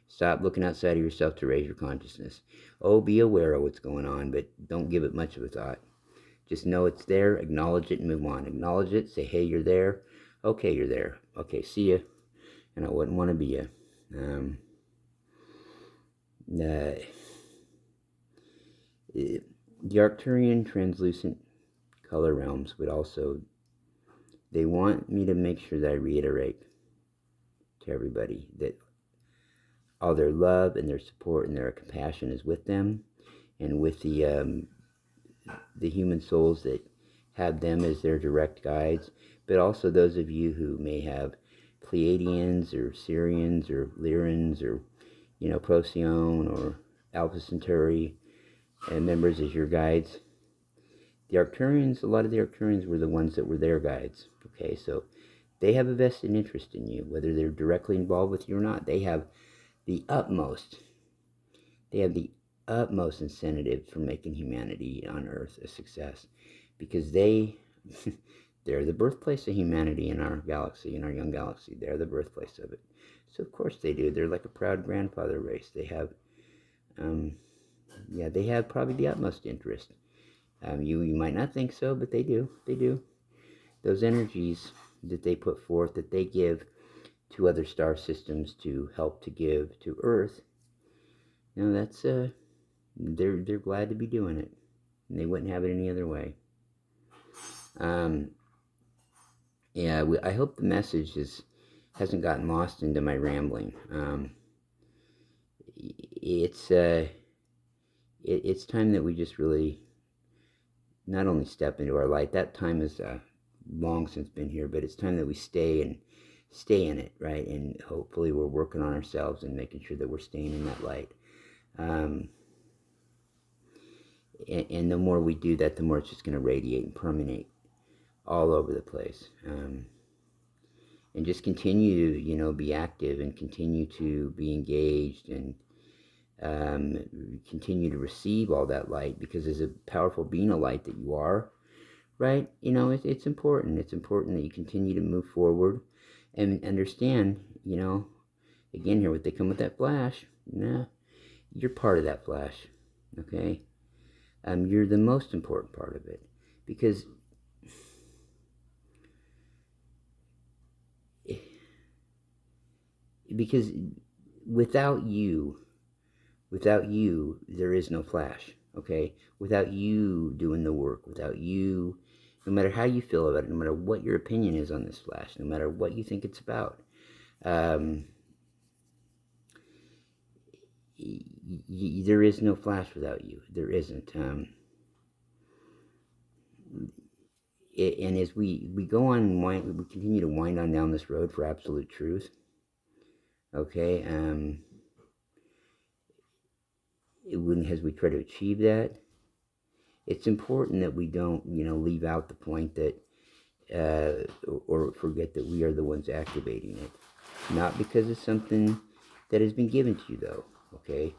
Stop looking outside of yourself to raise your consciousness. Oh, be aware of what's going on, but don't give it much of a thought. Just know it's there, acknowledge it, and move on. Acknowledge it, say, hey, you're there. Okay, you're there. Okay, see ya. And I wouldn't want to be you. The Arcturian translucent color realms would also, they want me to make sure that I reiterate to everybody that all their love and their support and their compassion is with them, and with the human souls that have them as their direct guides, but also those of you who may have Pleiadians or Sirians or Lyrans or Procyon or Alpha Centauri and members as your guides. The Arcturians, a lot of the Arcturians were the ones that were their guides. Okay, so they have a vested interest in you, whether they're directly involved with you or not. They have the utmost incentive for making humanity on Earth a success, because they're the birthplace of humanity in our galaxy, in our young galaxy. They're the birthplace of it. So of course they do. They're like a proud grandfather race. They have, they have probably the utmost interest. You might not think so, but they do. They do. Those energies that they put forth, that they give to other star systems to help to give to Earth, that's they're glad to be doing it. And they wouldn't have it any other way. I hope the message hasn't gotten lost into my rambling. It's time that we just really not only step into our light. That time is long since been here, but it's time that we stay in it, right? And hopefully we're working on ourselves and making sure that we're staying in that light. And the more we do that, the more it's just going to radiate and permeate all over the place. And just continue to, be active and continue to be engaged and continue to receive all that light, because as a powerful being of light that you are, right? It's important. It's important that you continue to move forward and understand, again here, what they come with that flash. You're part of that flash, okay? You're the most important part of it, because without you, there is no flash, okay? Without you doing the work, without you, no matter how you feel about it, no matter what your opinion is on this flash, no matter what you think it's about, there is no flash without you. There isn't. And as we go on, we continue to wind on down this road for absolute truth, okay? As we try to achieve that, it's important that we don't, leave out the point that, or forget that we are the ones activating it. Not because it's something that has been given to you, though, okay?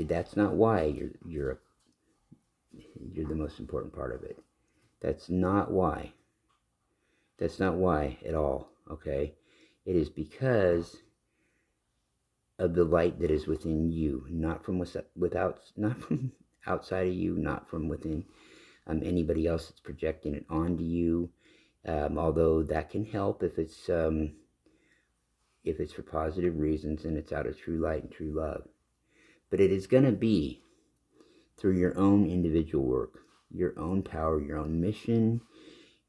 That's not why you're the most important part of it. That's not why. That's not why at all, okay? It is because of the light that is within you, not from outside of you, not from within anybody else that's projecting it onto you. Although that can help if it's for positive reasons and it's out of true light and true love. But it is going to be through your own individual work, your own power, your own mission,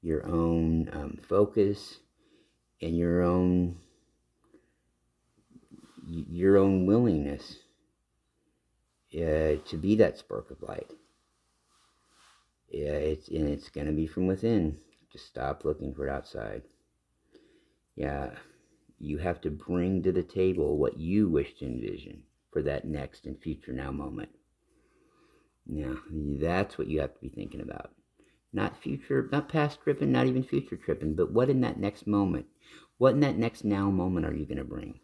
your own focus, and your own willingness to be that spark of light. It's going to be from within. Just stop looking for it outside. You have to bring to the table what you wish to envision for that next and future now moment. Now, that's what you have to be thinking about. Not past tripping, not even future tripping, but what in that next moment, what in that next now moment are you going to bring?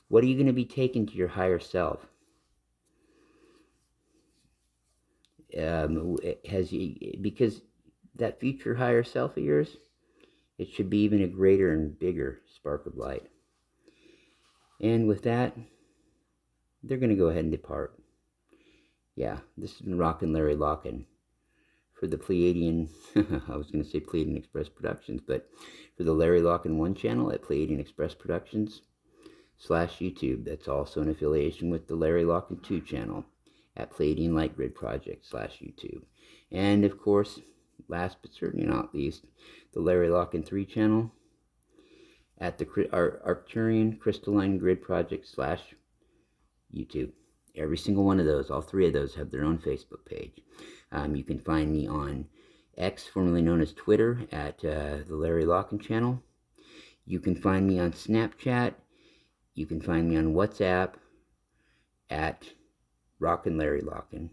What are you going to be taking to your higher self? Because that future higher self of yours, it should be even a greater and bigger spark of light. And with that, they're going to go ahead and depart. This has been Rockin' Larry Locken for the Pleiadian, I was going to say Pleiadian Express Productions, but for the Larry Locken 1 channel at Pleiadian Express Productions /YouTube. That's also an affiliation with the Larry Locken 2 channel at Pleiadian Light Grid Project /YouTube. And of course, last but certainly not least, the Larry Locken 3 channel at the Arcturian Crystalline Grid Project /YouTube. Every single one of those, all three of those, have their own Facebook page. You can find me on X, formerly known as Twitter, at the Larry Locken channel. You can find me on Snapchat. You can find me on WhatsApp at Rockin' Larry Locken.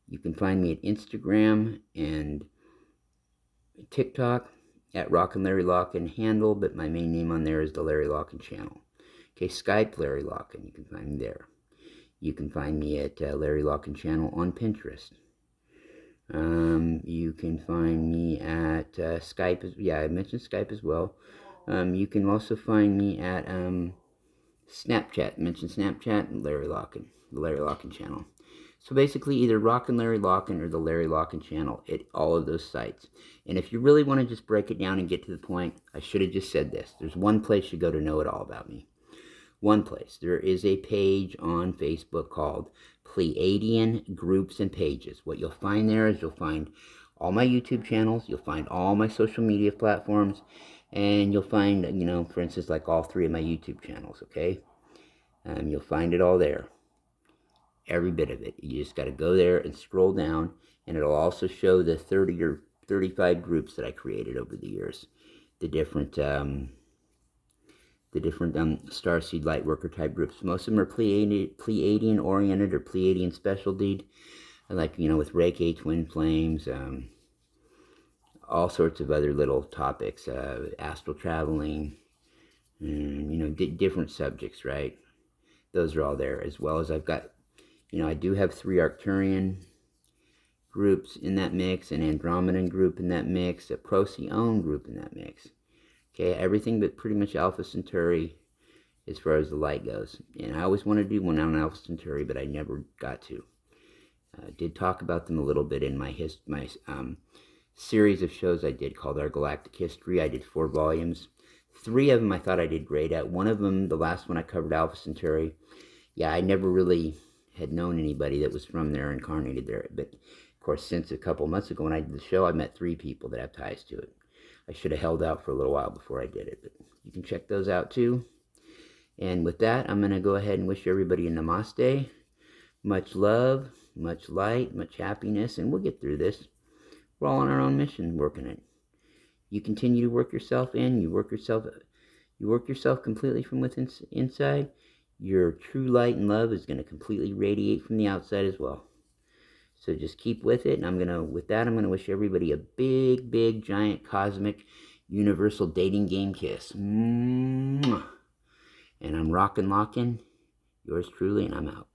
You can find me at Instagram and TikTok at Rockin' Larry Locken handle, but my main name on there is the Larry Locken channel. Okay, Skype Larry Locken, you can find me there. You can find me at Larry Locken channel on Pinterest. You can find me at Skype. Yeah, I mentioned Skype as well. You can also find me at Snapchat. Mention Snapchat and Larry Locken, the Larry Locken channel. So basically, either Rockin' Larry Locken or the Larry Locken channel at all of those sites. And if you really want to just break it down and get to the point, I should have just said this. There's one place you go to know it all about me. One place. There is a page on Facebook called Pleiadian Groups and Pages. What you'll find there is you'll find all my YouTube channels, you'll find all my social media platforms, and you'll find, for instance, like all 3 of my YouTube channels, okay? You'll find it all there. Every bit of it. You just got to go there and scroll down, and it'll also show the 30 or 35 groups that I created over the years. The different starseed lightworker type groups. Most of them are Pleiadian oriented or Pleiadian specialtied, like with Reiki, twin flames, all sorts of other little topics, astral traveling, and, different subjects, right? Those are all there, as well as I've got, I do have 3 Arcturian groups in that mix, an Andromedan group in that mix, a Procyon group in that mix. Okay, everything but pretty much Alpha Centauri as far as the light goes. And I always wanted to do one on Alpha Centauri, but I never got to. I did talk about them a little bit in my series of shows I did called Our Galactic History. I did 4 volumes. 3 of them I thought I did great at. One of them, the last one I covered Alpha Centauri. Yeah, I never really had known anybody that was from there, incarnated there. But, of course, since a couple months ago when I did the show, I met 3 people that have ties to it. I should have held out for a little while before I did it, but you can check those out too. And with that, I'm going to go ahead and wish everybody a namaste. Much love, much light, much happiness, and we'll get through this. We're all on our own mission working it. You continue to work yourself in, you work yourself completely from within inside. Your true light and love is going to completely radiate from the outside as well. So just keep with it, and with that, I'm going to wish everybody a big, big, giant, cosmic, universal dating game kiss. Mwah. And I'm Rockin' Locken, yours truly, and I'm out.